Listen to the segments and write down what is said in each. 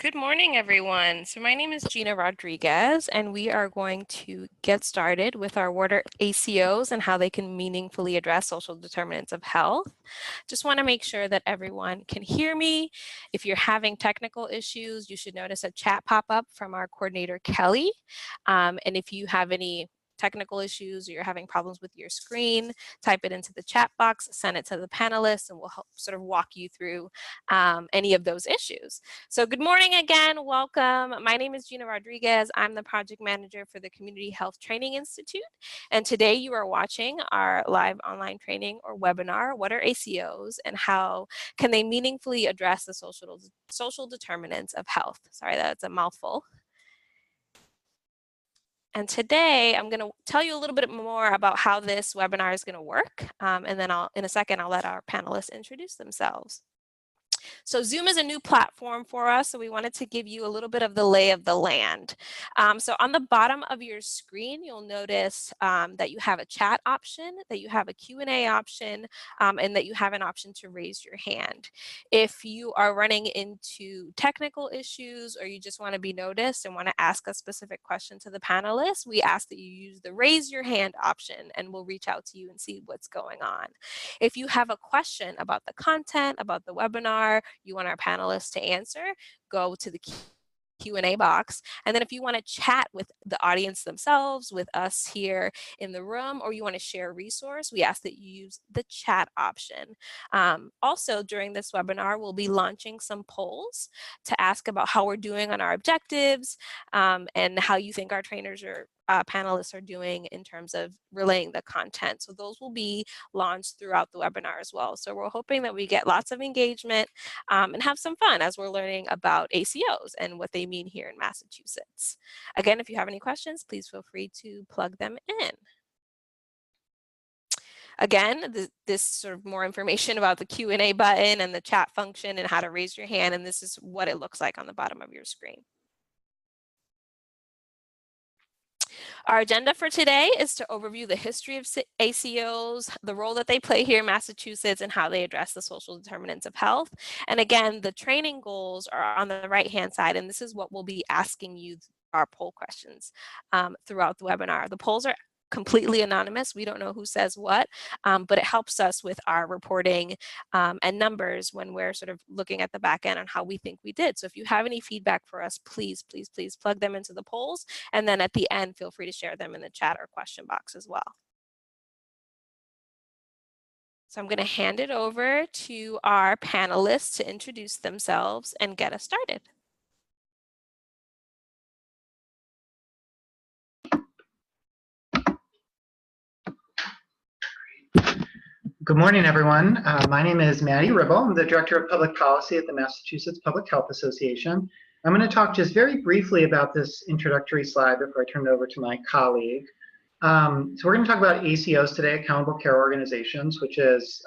Good morning, everyone. So my name is Gina Rodriguez, and we are going to get started with our water ACOs and how they can meaningfully address social determinants of health. Just want to make sure that everyone can hear me. If you're having technical issues, you should notice a chat pop up from our coordinator, Kelly. And if you have any technical issues or you're having problems with your screen, type it into the chat box, send it to the panelists, and we'll help sort of walk you through any of those issues. So good morning again, welcome. My name is Gina Rodriguez. I'm the project manager for the Community Health Training Institute. And today you are watching our live online training or webinar, What are ACOs and how can they meaningfully address the social determinants of health? Sorry, that's a mouthful. And today I'm going to tell you a little bit more about how this webinar is going to work. And then in a second, I'll let our panelists introduce themselves. So Zoom is a new platform for us, so we wanted to give you a little bit of the lay of the land. So on the bottom of your screen, you'll notice that you have a chat option, that you have a Q&A option, and that you have an option to raise your hand. If you are running into technical issues or you just want to be noticed and want to ask a specific question to the panelists, we ask that you use the raise your hand option and we'll reach out to you and see what's going on. If you have a question about the content, about the webinar, you want our panelists to answer, go to the Q&A box. And then if you want to chat with the audience themselves, with us here in the room, or you want to share a resource, we ask that you use the chat option. Also, during this webinar, we'll be launching some polls to ask about how we're doing on our objectives and how you think our trainers or panelists are doing in terms of relaying the content. So those will be launched throughout the webinar as well. So we're hoping that we get lots of engagement and have some fun as we're learning about ACOs and what they mean here in Massachusetts. Again, if you have any questions, please feel free to plug them in. Again, this sort of more information about the Q&A button and the chat function and how to raise your hand, and this is what it looks like on the bottom of your screen. Our agenda for today is to overview the history of ACOs, the role that they play here in Massachusetts, and how they address the social determinants of health. And again, the training goals are on the right-hand side, and this is what we'll be asking you our poll questions throughout the webinar. The polls are completely anonymous. We don't know who says what, but it helps us with our reporting and numbers when we're sort of looking at the back end on how we think we did. So if you have any feedback for us, please, please, please plug them into the polls. And then at the end, feel free to share them in the chat or question box as well. So I'm going to hand it over to our panelists to introduce themselves and get us started. Good morning, everyone. My name is Maddie Ribble. I'm the Director of Public Policy at the Massachusetts Public Health Association. I'm going to talk just very briefly about this introductory slide before I turn it over to my colleague. So we're going to talk about ACOs today, Accountable Care Organizations, which is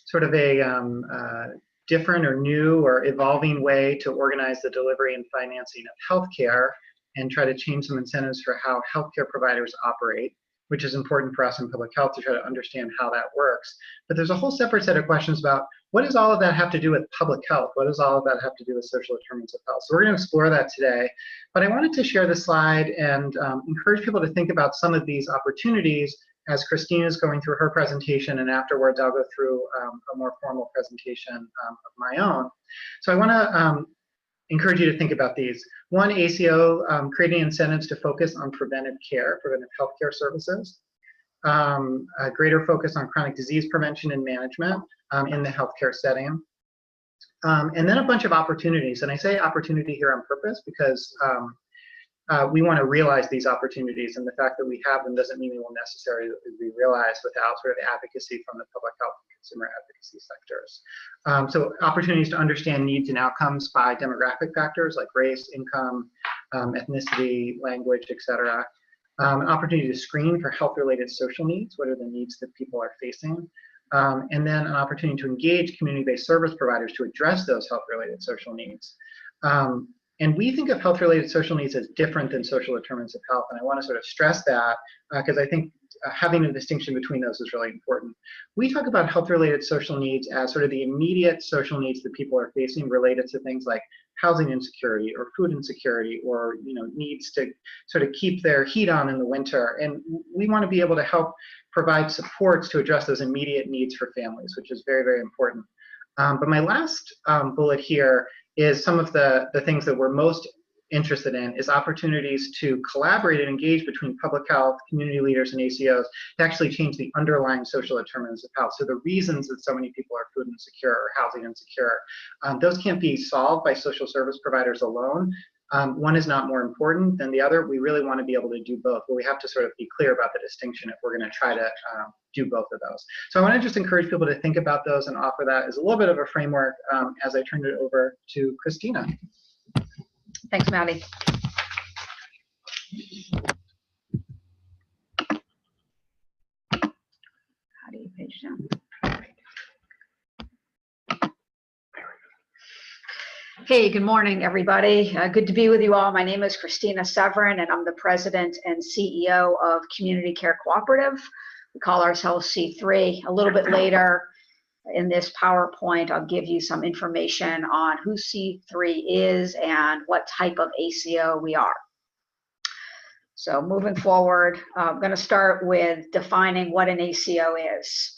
sort of a different or new or evolving way to organize the delivery and financing of healthcare and try to change some incentives for how healthcare providers operate, which is important for us in public health to try to understand how that works. But there's a whole separate set of questions about what does all of that have to do with public health? What does all of that have to do with social determinants of health? So we're going to explore that today. But I wanted to share this slide and encourage people to think about some of these opportunities as Christine is going through her presentation, and afterwards I'll go through a more formal presentation of my own. So I want to encourage you to think about these. One, ACO, creating incentives to focus on preventive care, preventive healthcare services. A greater focus on chronic disease prevention and management in the healthcare setting. And then a bunch of opportunities. And I say opportunity here on purpose because we want to realize these opportunities, and the fact that we have them doesn't mean they will necessarily be realized without sort of advocacy from the public health and consumer advocacy sectors. So opportunities to understand needs and outcomes by demographic factors like race, income, ethnicity, language, etc. An opportunity to screen for health-related social needs. What are the needs that people are facing? And then an opportunity to engage community-based service providers to address those health-related social needs. And we think of health-related social needs as different than social determinants of health, and I want to sort of stress that because I think having a distinction between those is really important. We talk about health-related social needs as sort of the immediate social needs that people are facing related to things like housing insecurity or food insecurity, or needs to sort of keep their heat on in the winter. And we want to be able to help provide supports to address those immediate needs for families, which is very, very important. But my last bullet here is some of the things that we're most interested in is opportunities to collaborate and engage between public health, community leaders, and ACOs to actually change the underlying social determinants of health. So the reasons that so many people are food insecure or housing insecure, those can't be solved by social service providers alone. One is not more important than the other. We really want to be able to do both, but we have to sort of be clear about the distinction if we're going to try to do both of those. So I want to just encourage people to think about those and offer that as a little bit of a framework as I turn it over to Christina. Thanks, Maddie. How do you page down? Hey, good morning, everybody. Good to be with you all. My name is Christina Severin, and I'm the president and CEO of Community Care Cooperative. We call ourselves C3. A little bit later in this PowerPoint, I'll give you some information on who C3 is and what type of ACO we are. So moving forward, I'm going to start with defining what an ACO is.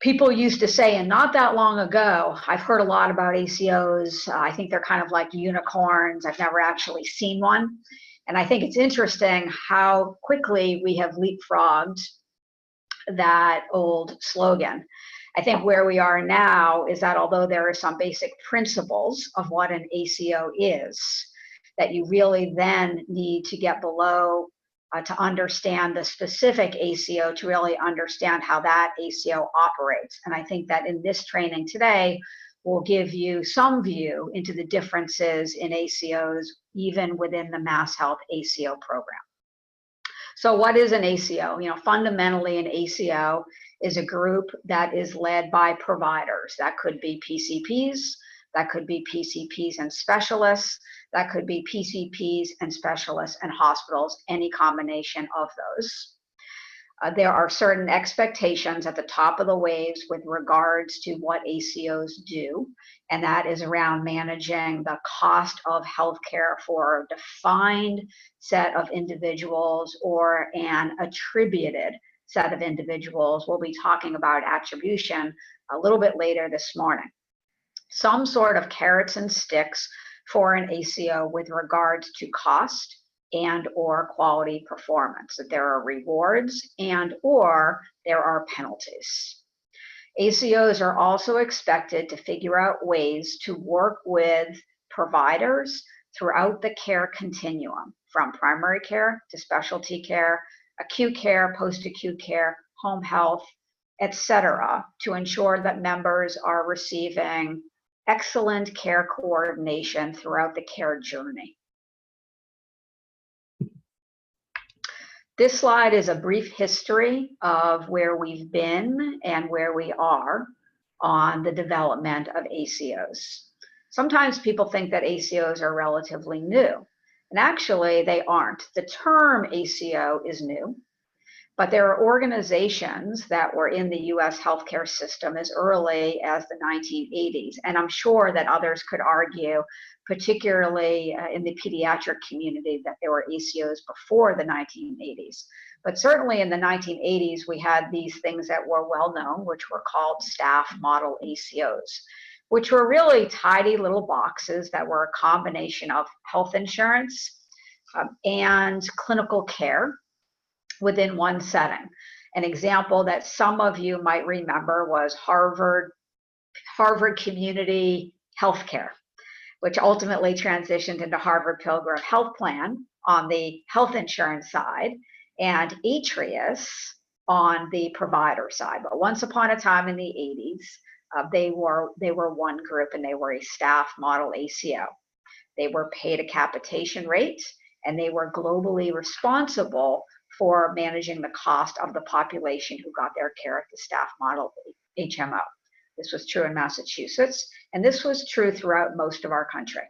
People used to say, and not that long ago, I've heard a lot about ACOs. I think they're kind of like unicorns. I've never actually seen one. And I think it's interesting how quickly we have leapfrogged that old slogan. I think where we are now is that although there are some basic principles of what an ACO is, that you really then need to get below to understand the specific ACO to really understand how that ACO operates. And I think that in this training today, we'll give you some view into the differences in ACOs, even within the MassHealth ACO program. So what is an ACO? Fundamentally an ACO is a group that is led by providers. That could be PCPs, that could be PCPs and specialists, that could be PCPs and specialists and hospitals, any combination of those. There are certain expectations at the top of the waves with regards to what ACOs do, and that is around managing the cost of healthcare for a defined set of individuals or an attributed set of individuals. We'll be talking about attribution a little bit later this morning. Some sort of carrots and sticks for an ACO with regards to cost and or quality performance, that there are rewards and or there are penalties. ACOs are also expected to figure out ways to work with providers throughout the care continuum, from primary care to specialty care, acute care, post-acute care, home health, etc., to ensure that members are receiving excellent care coordination throughout the care journey. This slide is a brief history of where we've been and where we are on the development of ACOs. Sometimes people think that ACOs are relatively new, and actually they aren't. The term ACO is new, but there are organizations that were in the US healthcare system as early as the 1980s, and I'm sure that others could argue, particularly in the pediatric community, that there were ACOs before the 1980s. But certainly in the 1980s, we had these things that were well known, which were called staff model ACOs, which were really tidy little boxes that were a combination of health insurance and clinical care within one setting. An example that some of you might remember was Harvard Community Healthcare, which ultimately transitioned into Harvard Pilgrim Health Plan on the health insurance side and Atrius on the provider side. But once upon a time in the 80s, they were one group, and they were a staff model ACO. They were paid a capitation rate, and they were globally responsible for managing the cost of the population who got their care at the staff model HMO. This was true in Massachusetts, and this was true throughout most of our country.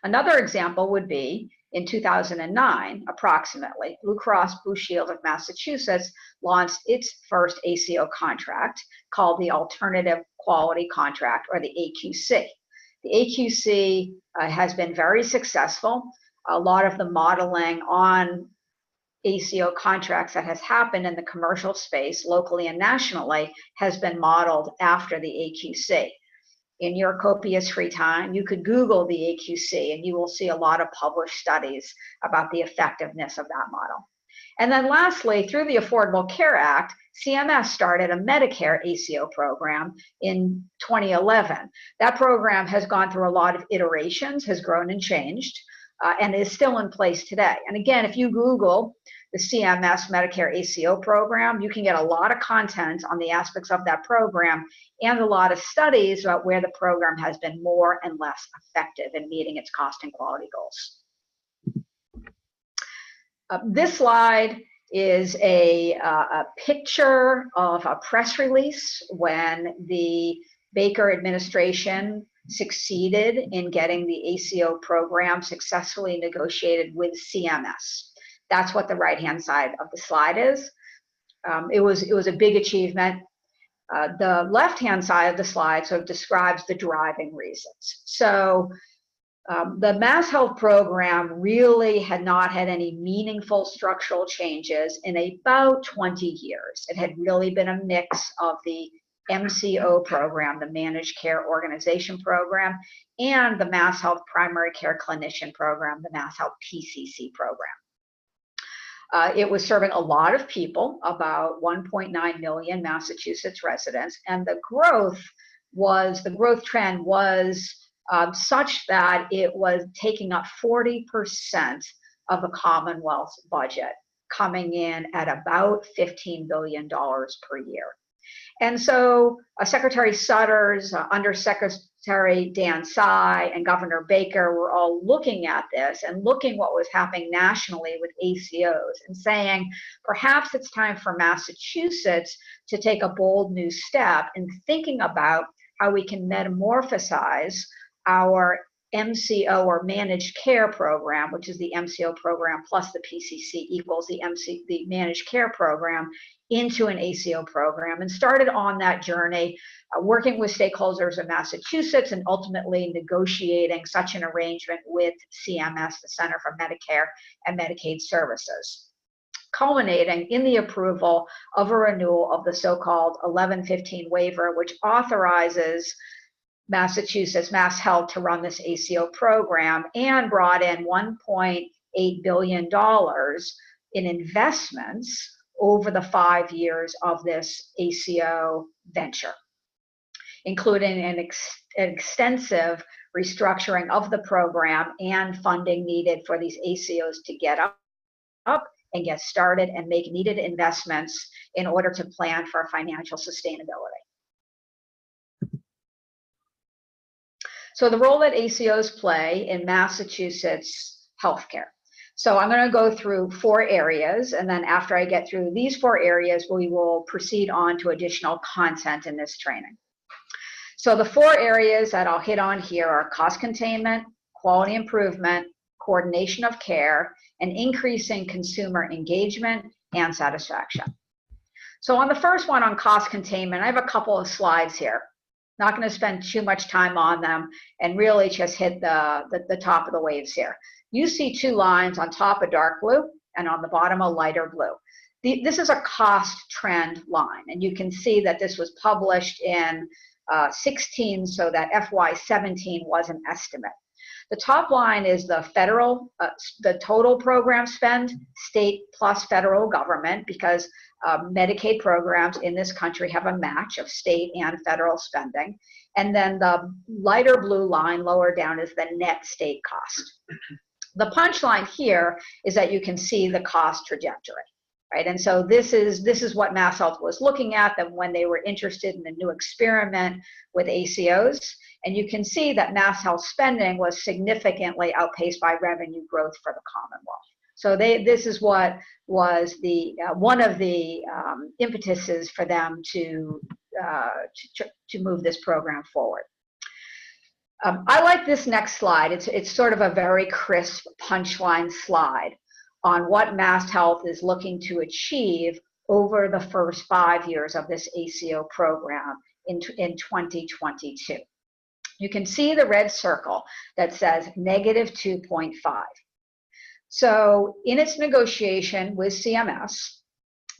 Another example would be in 2009, approximately, Blue Cross Blue Shield of Massachusetts launched its first ACO contract called the Alternative Quality Contract, or the AQC. The AQC has been very successful. A lot of the modeling on ACO contracts that has happened in the commercial space, locally and nationally, has been modeled after the AQC. In your copious free time, you could Google the AQC and you will see a lot of published studies about the effectiveness of that model. And then lastly, through the Affordable Care Act, CMS started a Medicare ACO program in 2011. That program has gone through a lot of iterations, has grown and changed, and is still in place today. And again, if you Google the CMS Medicare ACO program, you can get a lot of content on the aspects of that program and a lot of studies about where the program has been more and less effective in meeting its cost and quality goals. This slide is a picture of a press release when the Baker administration succeeded in getting the ACO program successfully negotiated with CMS. That's what the right-hand side of the slide is. It was a big achievement. The left-hand side of the slide sort of describes the driving reasons. So the MassHealth program really had not had any meaningful structural changes in about 20 years. It had really been a mix of the MCO program, the Managed Care Organization program, and the MassHealth Primary Care Clinician program, the MassHealth PCC program. It was serving a lot of people, about 1.9 million Massachusetts residents, and the growth trend was such that it was taking up 40% of the Commonwealth's budget, coming in at about $15 billion per year. And so Secretary Sutters, Undersecretary Dan Tsai, and Governor Baker were all looking at this and looking what was happening nationally with ACOs and saying, perhaps it's time for Massachusetts to take a bold new step in thinking about how we can metamorphosize our MCO or managed care program, which is the MCO program plus the PCC equals the managed care program, into an ACO program, and started on that journey, working with stakeholders in Massachusetts and ultimately negotiating such an arrangement with CMS, the Center for Medicare and Medicaid Services, culminating in the approval of a renewal of the so-called 1115 waiver, which authorizes Massachusetts MassHealth to run this ACO program, and brought in $1.8 billion in investments over the 5 years of this ACO venture, including an extensive restructuring of the program and funding needed for these ACOs to get up and get started and make needed investments in order to plan for financial sustainability. So the role that ACOs play in Massachusetts healthcare. So I'm going to go through 4 areas, and then after I get through these 4 areas, we will proceed on to additional content in this training. So the 4 areas that I'll hit on here are cost containment, quality improvement, coordination of care, and increasing consumer engagement and satisfaction. So on the first one on cost containment, I have a couple of slides here. Not going to spend too much time on them and really just hit the top of the waves here. You see 2 lines on top, a dark blue, and on the bottom, a lighter blue. This is a cost trend line, and you can see that this was published in 16, so that FY17 was an estimate. The top line is the federal, the total program spend, state plus federal government, because Medicaid programs in this country have a match of state and federal spending. And then the lighter blue line lower down is the net state cost. The punchline here is that you can see the cost trajectory, right? And so this is what MassHealth was looking at them when they were interested in a new experiment with ACOs. And you can see that MassHealth spending was significantly outpaced by revenue growth for the Commonwealth. So this is what was the one of the impetuses for them to move this program forward. I like this next slide. It's sort of a very crisp punchline slide on what MassHealth is looking to achieve over the first 5 years of this ACO program in 2022. You can see the red circle that says negative 2.5. So in its negotiation with CMS,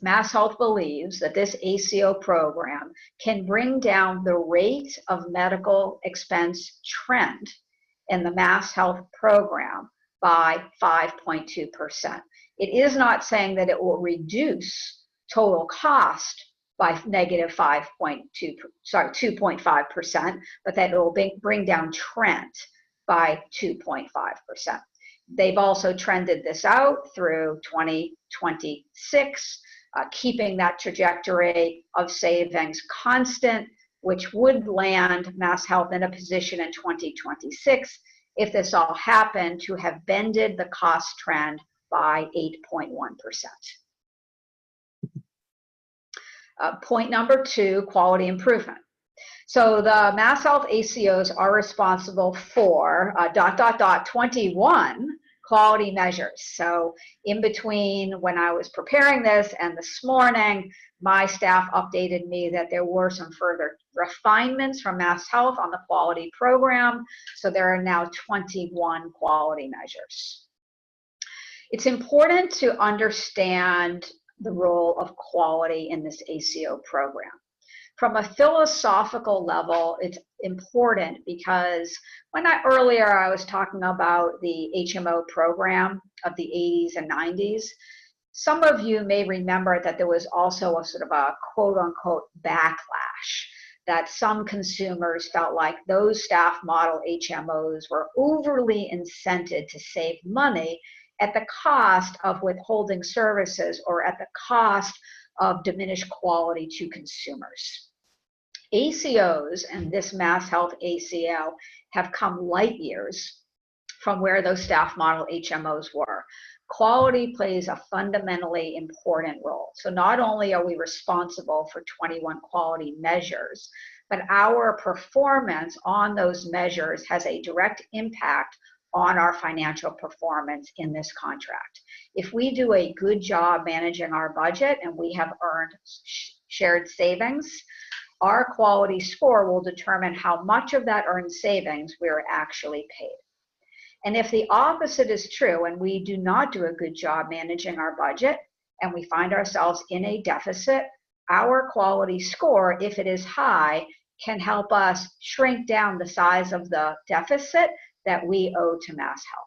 MassHealth believes that this ACO program can bring down the rate of medical expense trend in the MassHealth program by 5.2%. It is not saying that it will reduce total cost by negative 2.5%, but that it will bring down trend by 2.5%. They've also trended this out through 2026, keeping that trajectory of savings constant, which would land MassHealth in a position in 2026, if this all happened, to have bended the cost trend by 8.1%. Point number 2, quality improvement. So the MassHealth ACOs are responsible for ... 21 quality measures. So in between when I was preparing this and this morning, my staff updated me that there were some further refinements from MassHealth on the quality program. So there are now 21 quality measures. It's important to understand the role of quality in this ACO program. From a philosophical level, it's important because earlier I was talking about the HMO program of the 80s and 90s. Some of you may remember that there was also a sort of a quote unquote backlash, that some consumers felt like those staff model HMOs were overly incented to save money at the cost of withholding services or at the cost of diminished quality to consumers. ACOs and this MassHealth ACO have come light years from where those staff model HMOs were. Quality plays a fundamentally important role. So not only are we responsible for 21 quality measures, but our performance on those measures has a direct impact on our financial performance in this contract. If we do a good job managing our budget and we have earned shared savings, our quality score will determine how much of that earned savings we're actually paid. And if the opposite is true and we do not do a good job managing our budget and we find ourselves in a deficit, our quality score, if it is high, can help us shrink down the size of the deficit that we owe to MassHealth.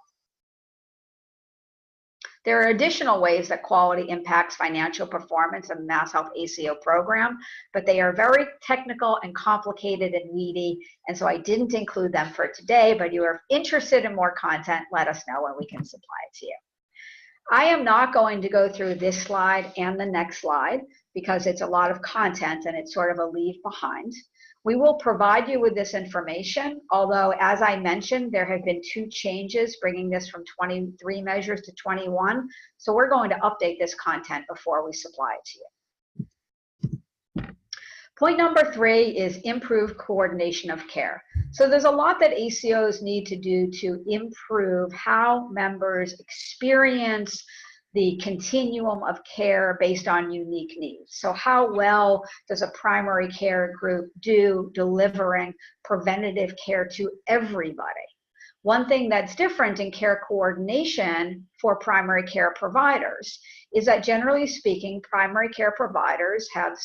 There are additional ways that quality impacts financial performance in the MassHealth ACO program, but they are very technical and complicated and weedy, and so I didn't include them for today, but if you are interested in more content, let us know and we can supply it to you. I am not going to go through this slide and the next slide because it's a lot of content and it's sort of a leave behind. We will provide you with this information, although as I mentioned, there have been 2 changes bringing this from 23 measures to 21. So we're going to update this content before we supply it to you. Point number 3 is improved coordination of care. So there's a lot that ACOs need to do to improve how members experience the continuum of care based on unique needs. So how well does a primary care group do delivering preventative care to everybody? One thing that's different in care coordination for primary care providers is that generally speaking, primary care providers have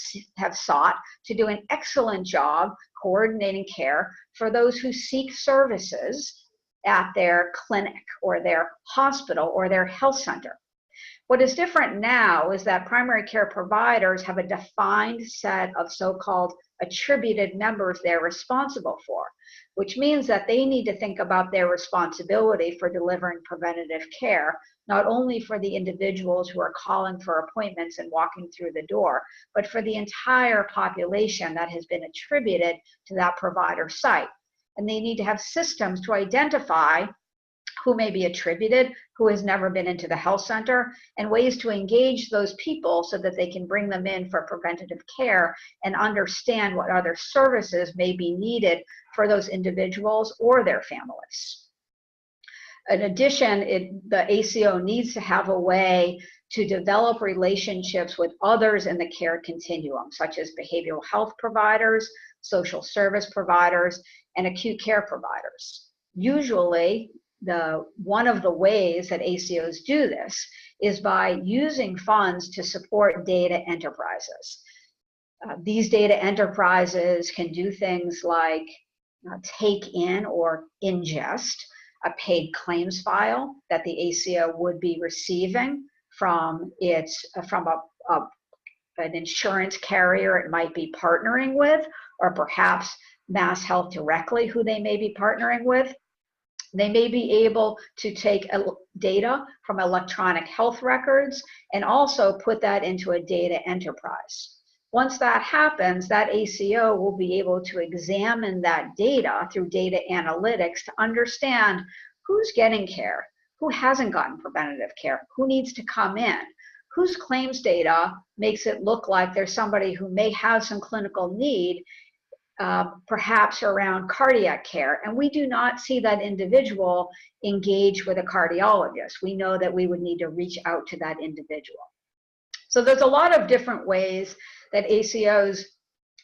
sought to do an excellent job coordinating care for those who seek services at their clinic or their hospital or their health center. What is different now is that primary care providers have a defined set of so-called attributed members they're responsible for, which means that they need to think about their responsibility for delivering preventative care, not only for the individuals who are calling for appointments and walking through the door, but for the entire population that has been attributed to that provider site. And they need to have systems to identify who may be attributed, who has never been into the health center, and ways to engage those people so that they can bring them in for preventative care and understand what other services may be needed for those individuals or their families. In addition, the ACO needs to have a way to develop relationships with others in the care continuum, such as behavioral health providers, social service providers, and acute care providers. Usually, one of the ways that ACOs do this is by using funds to support data enterprises. These data enterprises can do things like take in or ingest a paid claims file that the ACO would be receiving from an insurance carrier it might be partnering with, or perhaps MassHealth directly, who they may be partnering with. They may be able to take data from electronic health records and also put that into a data enterprise. Once that happens, that ACO will be able to examine that data through data analytics to understand who's getting care, who hasn't gotten preventative care, who needs to come in, whose claims data makes it look like there's somebody who may have some clinical need, perhaps around cardiac care, and we do not see that individual engage with a cardiologist. We know that we would need to reach out to that individual. So there's a lot of different ways that ACOs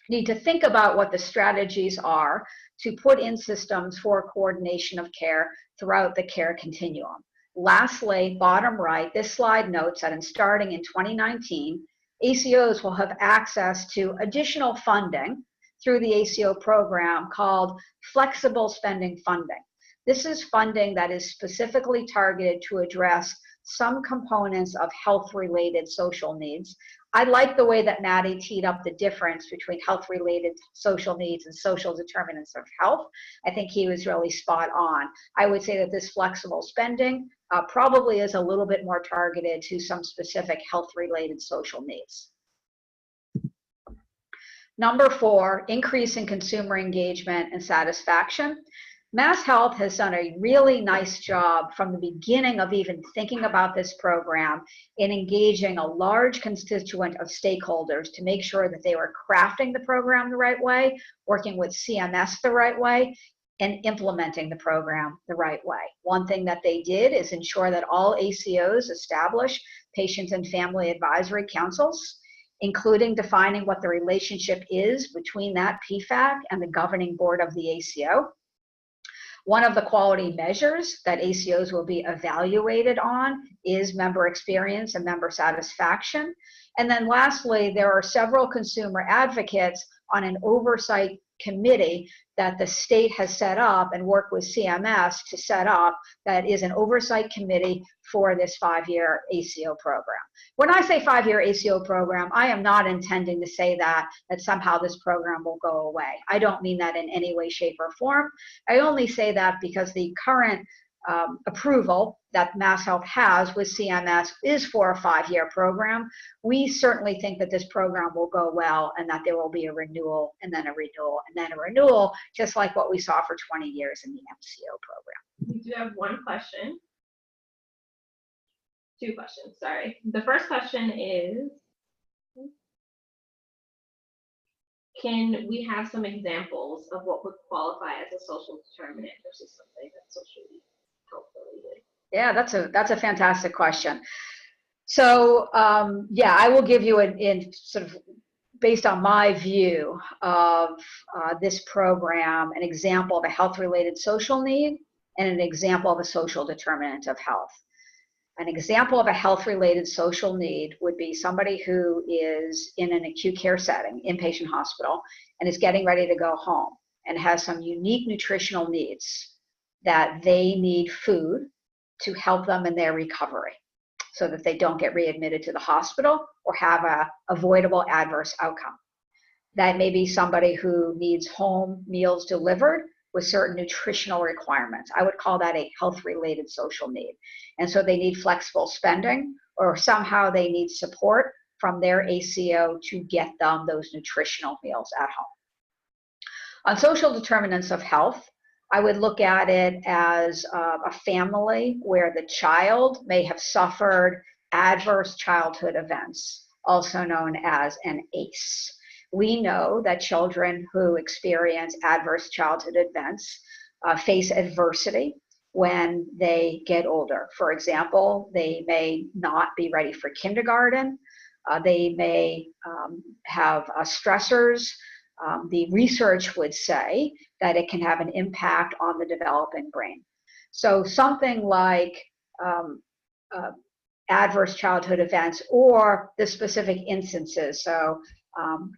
need to think about what the strategies are to put in systems for coordination of care throughout the care continuum. Lastly, bottom right, this slide notes that starting in 2019, ACOs will have access to additional funding through the ACO program called flexible spending funding. This is funding that is specifically targeted to address some components of health-related social needs. I like the way that Maddie teed up the difference between health-related social needs and social determinants of health. I think he was really spot on. I would say that this flexible spending probably is a little bit more targeted to some specific health-related social needs. Number 4, increase in consumer engagement and satisfaction. MassHealth has done a really nice job from the beginning of even thinking about this program in engaging a large constituent of stakeholders to make sure that they were crafting the program the right way, working with CMS the right way, and implementing the program the right way. One thing that they did is ensure that all ACOs establish patient and family advisory councils, including defining what the relationship is between that PFAC and the governing board of the ACO. One of the quality measures that ACOs will be evaluated on is member experience and member satisfaction. And then lastly, there are several consumer advocates on an oversight committee that the state has set up and worked with CMS to set up, that is an oversight committee for this 5-year ACO program. When I say 5-year ACO program, I am not intending to say that somehow this program will go away. I don't mean that in any way, shape, or form. I only say that because the current approval that MassHealth has with CMS is for a 5-year program. We certainly think that this program will go well and that there will be a renewal and then a renewal and then a renewal, just like what we saw for 20 years in the MCO program. We do have one question. 2 questions, sorry. The first question is, can we have some examples of what would qualify as a social determinant versus something that's socially health related? Yeah, that's a fantastic question. So yeah, I will give you in sort of based on my view of this program, an example of a health-related social need and an example of a social determinant of health. An example of a health-related social need would be somebody who is in an acute care setting, inpatient hospital, and is getting ready to go home and has some unique nutritional needs that they need food to help them in their recovery so that they don't get readmitted to the hospital or have a avoidable adverse outcome. That may be somebody who needs home meals delivered with certain nutritional requirements. I would call that a health-related social need. And so they need flexible spending, or somehow they need support from their ACO to get them those nutritional meals at home. On social determinants of health, I would look at it as a family where the child may have suffered adverse childhood events, also known as an ACE. We know that children who experience adverse childhood events face adversity when they get older. For example, they may not be ready for kindergarten. They may have stressors the research would say that it can have an impact on the developing brain. So something like adverse childhood events or the specific instances, so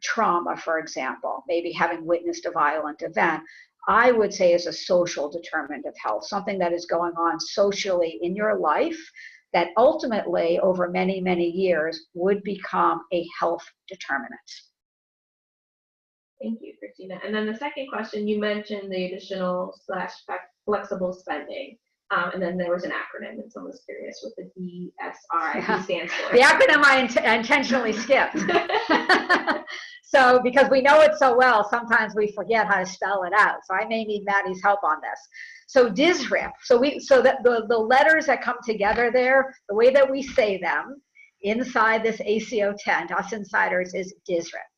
trauma, for example, maybe having witnessed a violent event, I would say is a social determinant of health, something that is going on socially in your life that ultimately over many, many years would become a health determinant. Thank you, Christina. And then the second question, you mentioned the additional /flexible spending. And then there was an acronym, and someone was curious what the DSRIP stands for. The acronym I intentionally skipped. So because we know it so well, sometimes we forget how to spell it out. So I may need Maddie's help on this. So DSRIP, so that the letters that come together there, the way that we say them inside this ACO tent, us insiders, is DSRIP.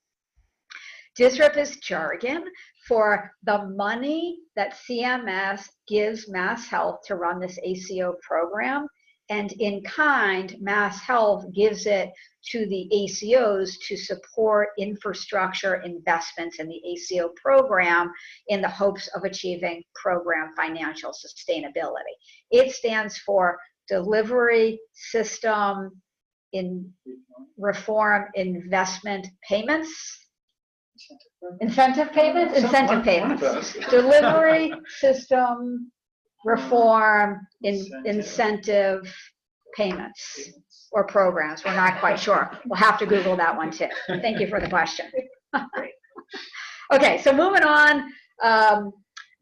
DSRIP is jargon for the money that CMS gives MassHealth to run this ACO program, and in kind, MassHealth gives it to the ACOs to support infrastructure investments in the ACO program in the hopes of achieving program financial sustainability. It stands for Delivery System in Reform Investment Payments. Incentive payments? Incentive payments. Delivery System Reform Incentive Payments or programs. We're not quite sure. We'll have to Google that one too. Thank you for the question. Okay, so moving on.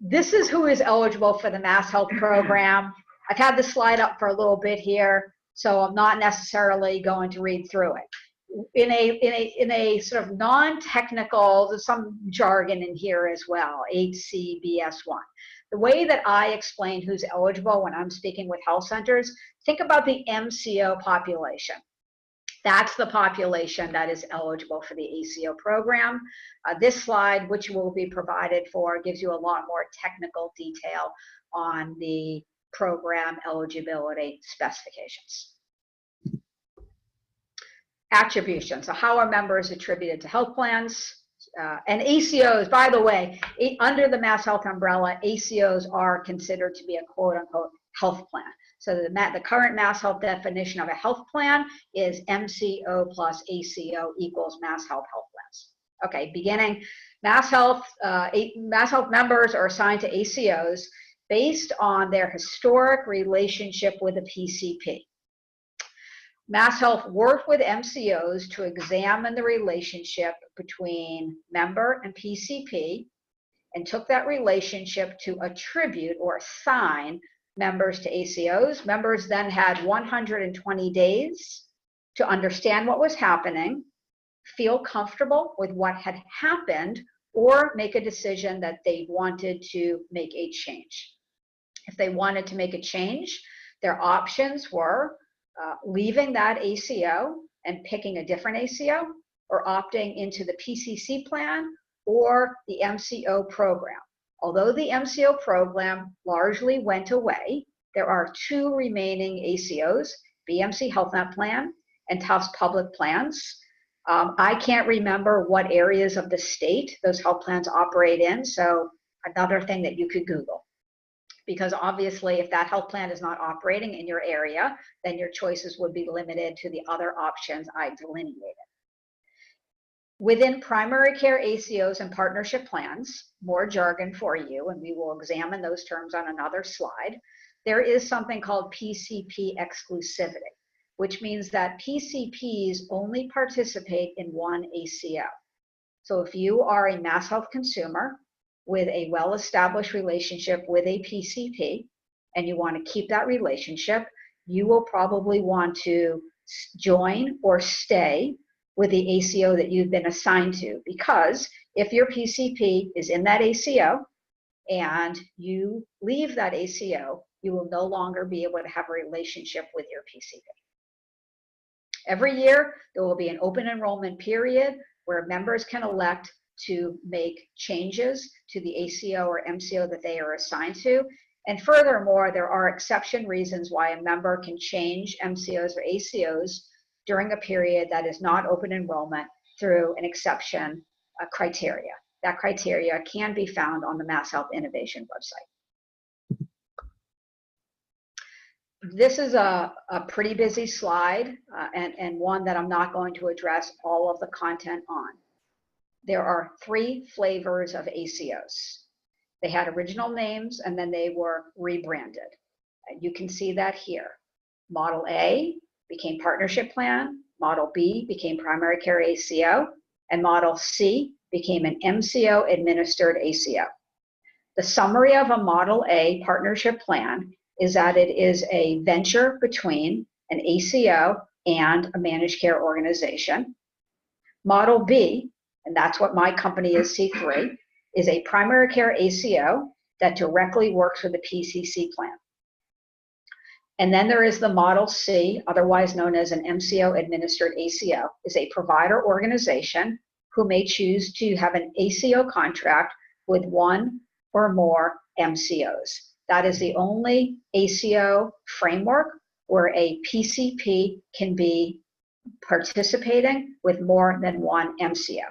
This is who is eligible for the MassHealth program. I've had this slide up for a little bit here, so I'm not necessarily going to read through it. In a sort of non-technical, there's some jargon in here as well, HCBS1. The way that I explain who's eligible when I'm speaking with health centers, think about the MCO population. That's the population that is eligible for the ACO program. This slide, which will be provided for, gives you a lot more technical detail on the program eligibility specifications. Attribution, so how are members attributed to health plans? And ACOs, by the way, under the MassHealth umbrella, ACOs are considered to be a quote-unquote health plan. So the current MassHealth definition of a health plan is MCO plus ACO equals MassHealth health plans. Okay, beginning, MassHealth members are assigned to ACOs based on their historic relationship with a PCP. MassHealth worked with MCOs to examine the relationship between member and PCP and took that relationship to attribute or assign members to ACOs. Members then had 120 days to understand what was happening, feel comfortable with what had happened, or make a decision that they wanted to make a change. If they wanted to make a change, their options were leaving that ACO and picking a different ACO, or opting into the PCC plan or the MCO program. Although the MCO program largely went away, there are two remaining ACOs, BMC Health Net Plan and Tufts Public Plans. I can't remember what areas of the state those health plans operate in, so another thing that you could Google. Because obviously if that health plan is not operating in your area, then your choices would be limited to the other options I delineated. Within primary care ACOs and partnership plans, more jargon for you, and we will examine those terms on another slide, there is something called PCP exclusivity, which means that PCPs only participate in one ACO. So if you are a MassHealth consumer with a well-established relationship with a PCP, and you want to keep that relationship, you will probably want to join or stay with the ACO that you've been assigned to, because if your PCP is in that ACO and you leave that ACO, you will no longer be able to have a relationship with your PCP. Every year, there will be an open enrollment period where members can elect to make changes to the ACO or MCO that they are assigned to. And furthermore, there are exception reasons why a member can change MCOs or ACOs during a period that is not open enrollment through an exception criteria That criteria can be found on the MassHealth Innovation website. This is a pretty busy slide and one that I'm not going to address all of the content on. There are 3 flavors of ACOs. They had original names and then they were rebranded. And you can see that here. Model A became Partnership Plan, Model B became Primary Care ACO, and Model C became an MCO administered ACO. The summary of a Model A Partnership Plan is that it is a venture between an ACO and a managed care organization. Model B, and that's what my company is, C3, is a primary care ACO that directly works with the PCC plan. And then there is the Model C, otherwise known as an MCO administered ACO, is a provider organization who may choose to have an ACO contract with 1 or more MCOs. That is the only ACO framework where a PCP can be participating with more than 1 MCO.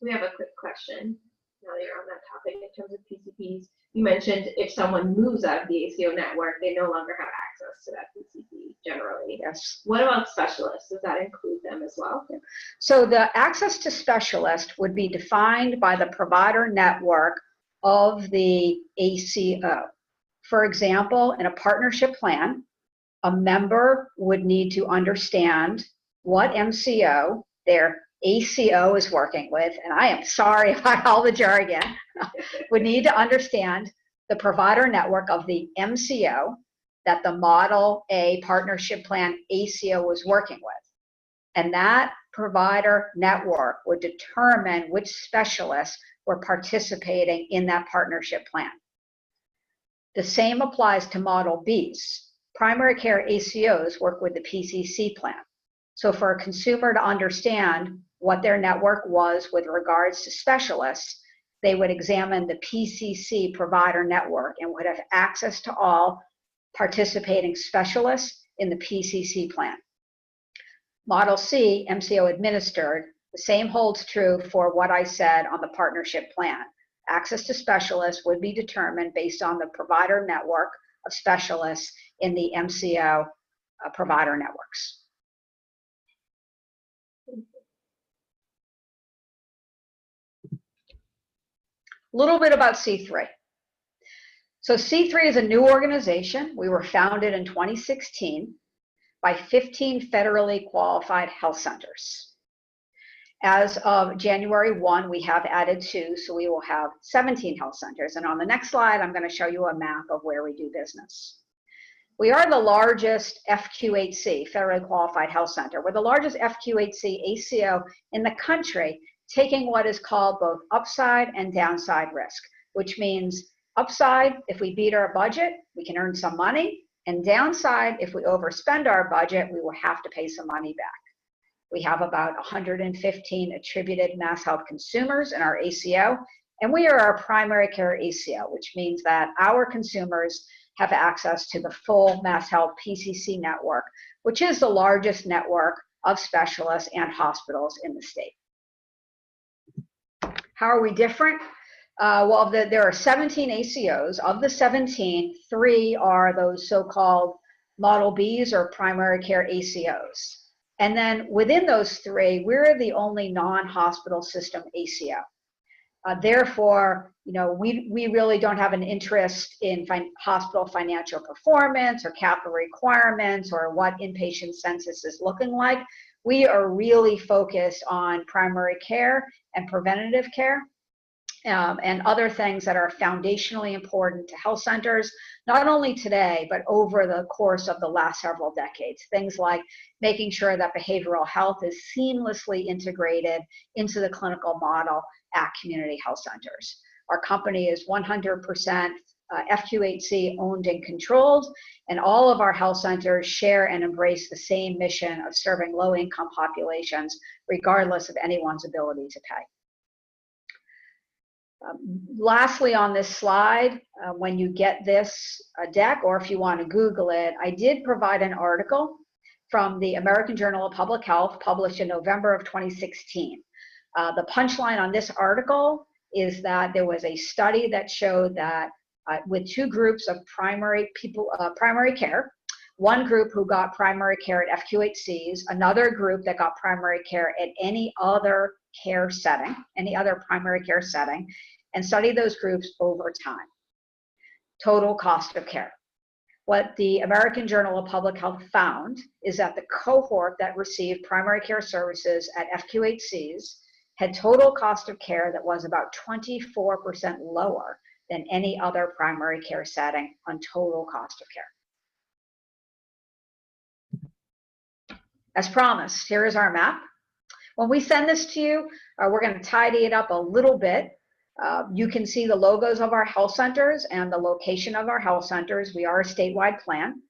We have a quick question now that you're on that topic in terms of PCPs. You mentioned if someone moves out of the ACO network, they no longer have access to that PCP generally. Yes. What about specialists? Does that include them as well? So the access to specialist would be defined by the provider network of the ACO. For example, in a partnership plan, a member would need to understand what MCO their ACO is working with, and I am sorry about all the jargon, would need to understand the provider network of the MCO that the Model A Partnership Plan ACO was working with. And that provider network would determine which specialists were participating in that partnership plan. The same applies to Model Bs. Primary care ACOs work with the PCC plan. So for a consumer to understand what their network was with regards to specialists, they would examine the PCC provider network and would have access to all participating specialists in the PCC plan. Model C, MCO administered, the same holds true for what I said on the partnership plan. Access to specialists would be determined based on the provider network of specialists in the MCO provider networks. A little bit about C3. So C3 is a new organization. We were founded in 2016 by 15 federally qualified health centers. As of January 1, we have added 2, so we will have 17 health centers. And on the next slide, I'm going to show you a map of where we do business. We are the largest FQHC, federally qualified health center. We're the largest FQHC ACO in the country, taking what is called both upside and downside risk, which means upside, if we beat our budget, we can earn some money, and downside, if we overspend our budget, we will have to pay some money back. We have about 115 attributed MassHealth consumers in our ACO, and we are our primary care ACO, which means that our consumers have access to the full MassHealth PCC network, which is the largest network of specialists and hospitals in the state. How are we different? Well, there are 17 ACOs. Of the 17, 3 are those so-called Model Bs or primary care ACOs. And then within those 3, we're the only non-hospital system ACO. Therefore, we really don't have an interest in hospital financial performance or capital requirements or what inpatient census is looking like. We are really focused on primary care and preventative care and other things that are foundationally important to health centers, not only today, but over the course of the last several decades. Things like making sure that behavioral health is seamlessly integrated into the clinical model at community health centers. Our company is 100% FQHC owned and controlled, and all of our health centers share and embrace the same mission of serving low-income populations, regardless of anyone's ability to pay. Lastly, on this slide, when you get this deck, or if you want to Google it, I did provide an article from the American Journal of Public Health published in November of 2016. The punchline on this article is that there was a study that showed that with two groups of primary care, one group who got primary care at FQHCs, another group that got primary care at any other care setting, any other primary care setting, and studied those groups over time. Total cost of care. What the American Journal of Public Health found is that the cohort that received primary care services at FQHCs had total cost of care that was about 24% lower than any other primary care setting on total cost of care. As promised, here is our map. When we send this to you, we're going to tidy it up a little bit. You can see the logos of our health centers and the location of our health centers. We are a statewide plan.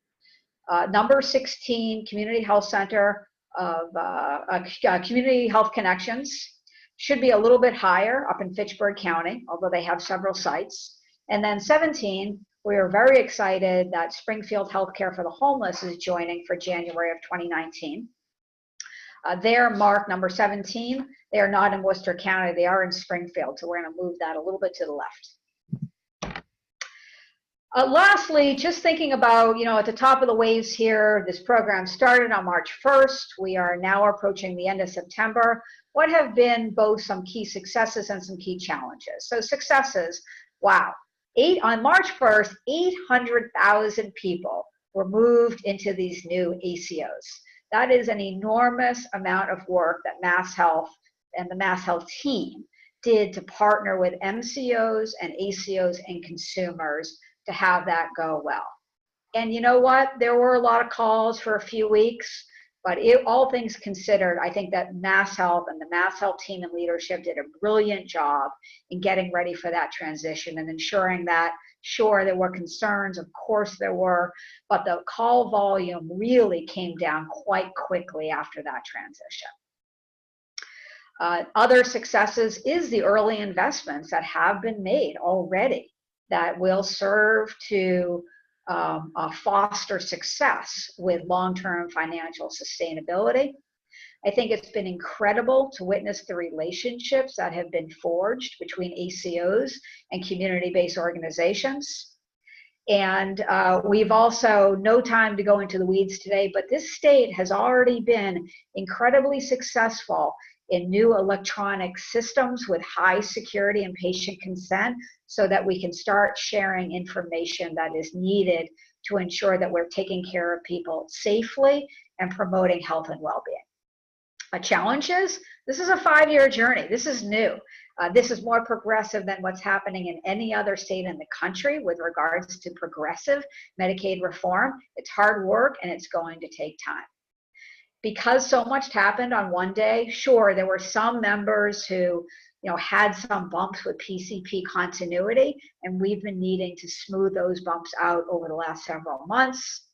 Number 16, Community Health Center of Community Health Connections, should be a little bit higher up in Fitchburg County, although they have several sites. And then 17, we are very excited that Springfield Healthcare for the Homeless is joining for January of 2019. Their mark, number 17, they are not in Worcester County, they are in Springfield, so we're going to move that a little bit to the left. Lastly, just thinking about, at the top of the waves here, this program started on March 1st. We are now approaching the end of September. What have been both some key successes and some key challenges? So successes, wow. On March 1st, 800,000 people were moved into these new ACOs. That is an enormous amount of work that MassHealth and the MassHealth team did to partner with MCOs and ACOs and consumers to have that go well. And you know what? There were a lot of calls for a few weeks, but all things considered, I think that MassHealth and the MassHealth team and leadership did a brilliant job in getting ready for that transition and ensuring that, sure, there were concerns, of course there were, but the call volume really came down quite quickly after that transition. Other successes is the early investments that have been made already that will serve to foster success with long-term financial sustainability. I think it's been incredible to witness the relationships that have been forged between ACOs and community-based organizations. And we've also, no time to go into the weeds today, but this state has already been incredibly successful in new electronic systems with high security and patient consent so that we can start sharing information that is needed to ensure that we're taking care of people safely and promoting health and well-being. Challenges, this is a 5-year journey. This is new. This is more progressive than what's happening in any other state in the country with regards to progressive Medicaid reform. It's hard work and it's going to take time. Because so much happened on one day, sure, there were some members who had some bumps with PCP continuity, and we've been needing to smooth those bumps out over the last several months.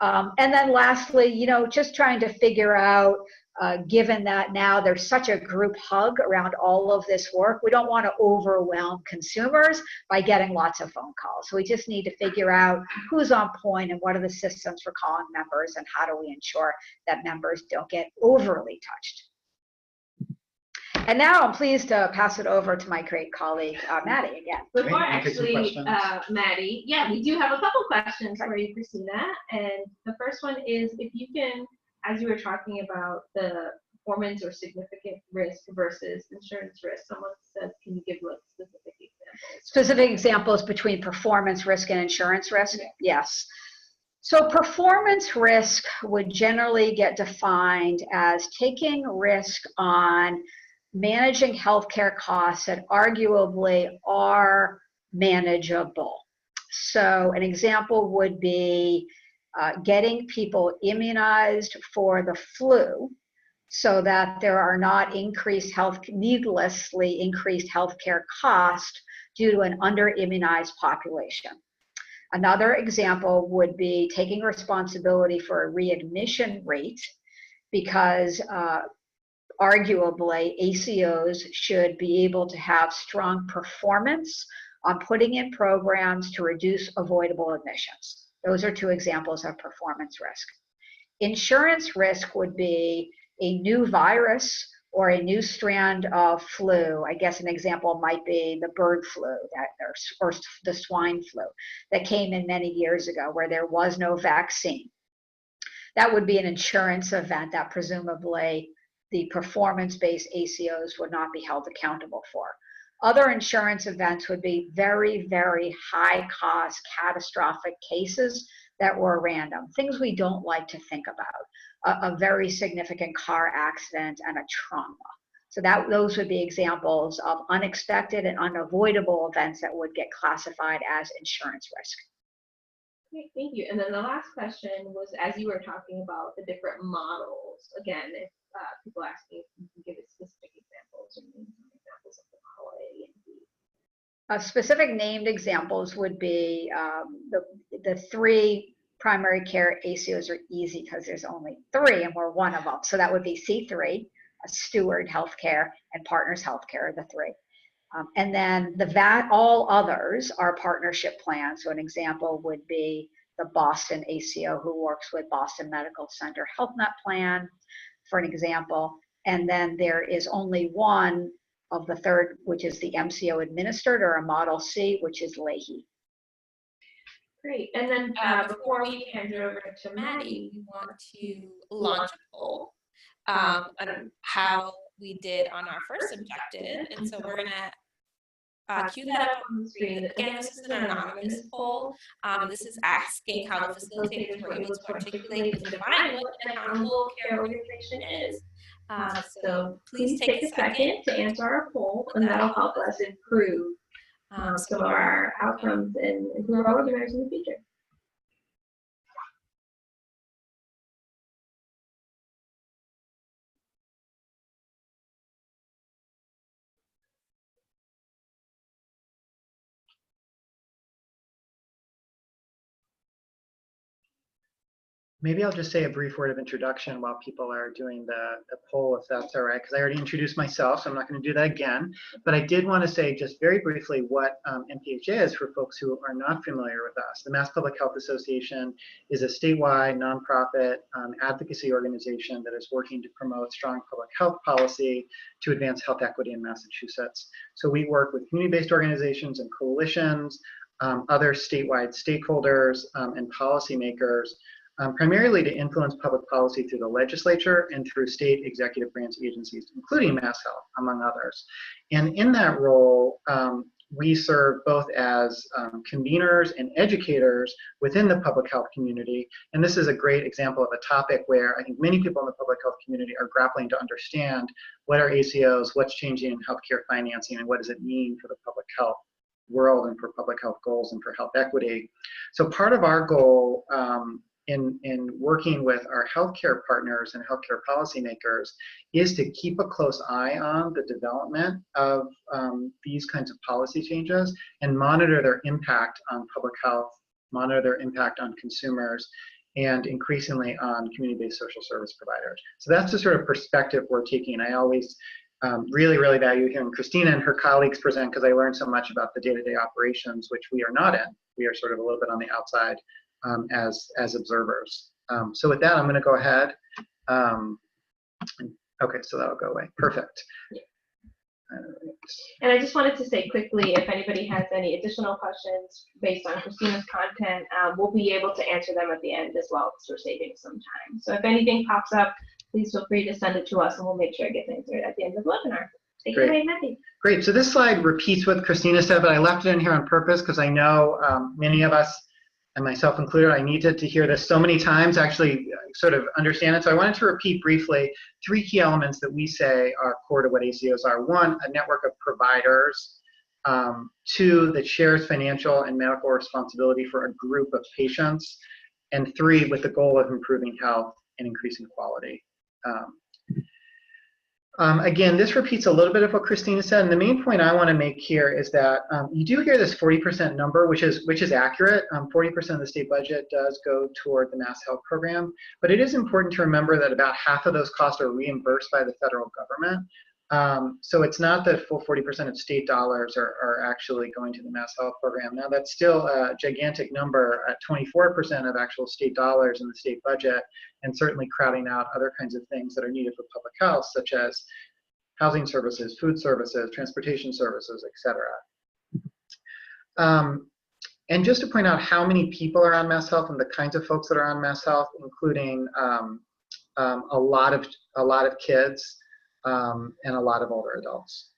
And then lastly, just trying to figure out, given that now there's such a group hug around all of this work, we don't want to overwhelm consumers by getting lots of phone calls. So we just need to figure out who's on point and what are the systems for calling members and how do we ensure that members don't get overly touched. And now I'm pleased to pass it over to my great colleague, Maddie, again. Before actually, Maddie, yeah, we do have a couple questions for you, Christina. And the first one is if you can, as you were talking about the performance or significant risk versus insurance risk, someone said, can you give like specific examples? Specific examples between performance risk and insurance risk? Yeah. Yes. So performance risk would generally get defined as taking risk on managing healthcare costs that arguably are manageable. So an example would be getting people immunized for the flu so that there are not needlessly increased healthcare costs due to an under-immunized population. Another example would be taking responsibility for a readmission rate because arguably ACOs should be able to have strong performance on putting in programs to reduce avoidable admissions. Those are two examples of performance risk. Insurance risk would be a new virus or a new strand of flu. I guess an example might be the bird flu or the swine flu that came in many years ago where there was no vaccine. That would be an insurance event that presumably the performance-based ACOs would not be held accountable for. Other insurance events would be very, very high cost, catastrophic cases that were random, things we don't like to think about, a very significant car accident and a trauma. So those would be examples of unexpected and unavoidable events that would get classified as insurance risk. Great, thank you. And then the last question was, as you were talking about the different models, again, if people ask me if you can give us specific examples or maybe some examples of the quality and the specific named examples would be the 3 primary care ACOs are easy because there's only 3 and we're one of them. So that would be C3, Steward Healthcare, and Partners Healthcare are the 3. And then all others are partnership plans. So an example would be the Boston ACO, who works with Boston Medical Center Health Net Plan, for an example. And then there is only one of the 3rd, which is the MCO administered, or a Model C, which is Leahy. Great. And then before we hand it over to Maddie, we want to launch a poll on how we did on our first objective. And so we're going to cue that up on the screen. Again, this is an anonymous poll. This is asking how the facilitators were able to articulate and define what an accountable care organization is. So please take a second to answer our poll, and that'll help us improve some of our outcomes and improve our organizers in the future. Maybe I'll just say a brief word of introduction while people are doing the poll, if that's all right, because I already introduced myself, so I'm not going to do that again. But I did want to say just very briefly what MPHA is for folks who are not familiar with us. The Mass Public Health Association is a statewide nonprofit advocacy organization that is working to promote strong public health policy to advance health equity in Massachusetts. So we work with community-based organizations and coalitions, other statewide stakeholders, and policymakers, primarily to influence public policy through the legislature and through state executive branch agencies, including MassHealth, among others. And in that role, we serve both as conveners and educators within the public health community. And this is a great example of a topic where I think many people in the public health community are grappling to understand what are ACOs, what's changing in healthcare financing, and what does it mean for the public health world and for public health goals and for health equity. So part of our goal in working with our healthcare partners and healthcare policymakers is to keep a close eye on the development of these kinds of policy changes and monitor their impact on public health, monitor their impact on consumers, and increasingly on community-based social service providers. So that's the sort of perspective we're taking. I always really, really value hearing Christina and her colleagues present because I learned so much about the day-to-day operations, which we are not in. We are sort of a little bit on the outside as observers. So with that, I'm going to go ahead. Okay, so that'll go away. Perfect. And I just wanted to say quickly, if anybody has any additional questions based on Christina's content, we'll be able to answer them at the end as well, because we're saving some time. So if anything pops up, please feel free to send it to us, and we'll make sure it gets answered at the end of the webinar. Thank you very much. Great. So this slide repeats what Christina said, but I left it in here on purpose because I know many of us, and myself included, I needed to hear this so many times, actually sort of understand it. So I wanted to repeat briefly 3 key elements that we say are core to what ACOs are. 1, a network of providers. 2, that shares financial and medical responsibility for a group of patients. And 3, with the goal of improving health and increasing quality. Again, this repeats a little bit of what Christina said, and the main point I want to make here is that you do hear this 40% number, which is accurate. 40% of the state budget does go toward the MassHealth program, but it is important to remember that about half of those costs are reimbursed by the federal government. So it's not that full 40% of state dollars are actually going to the MassHealth program. Now that's still a gigantic number at 24% of actual state dollars in the state budget, and certainly crowding out other kinds of things that are needed for public health, such as housing services, food services, transportation services, etc. And just to point out how many people are on MassHealth and the kinds of folks that are on MassHealth, including a lot of kids and a lot of older adults.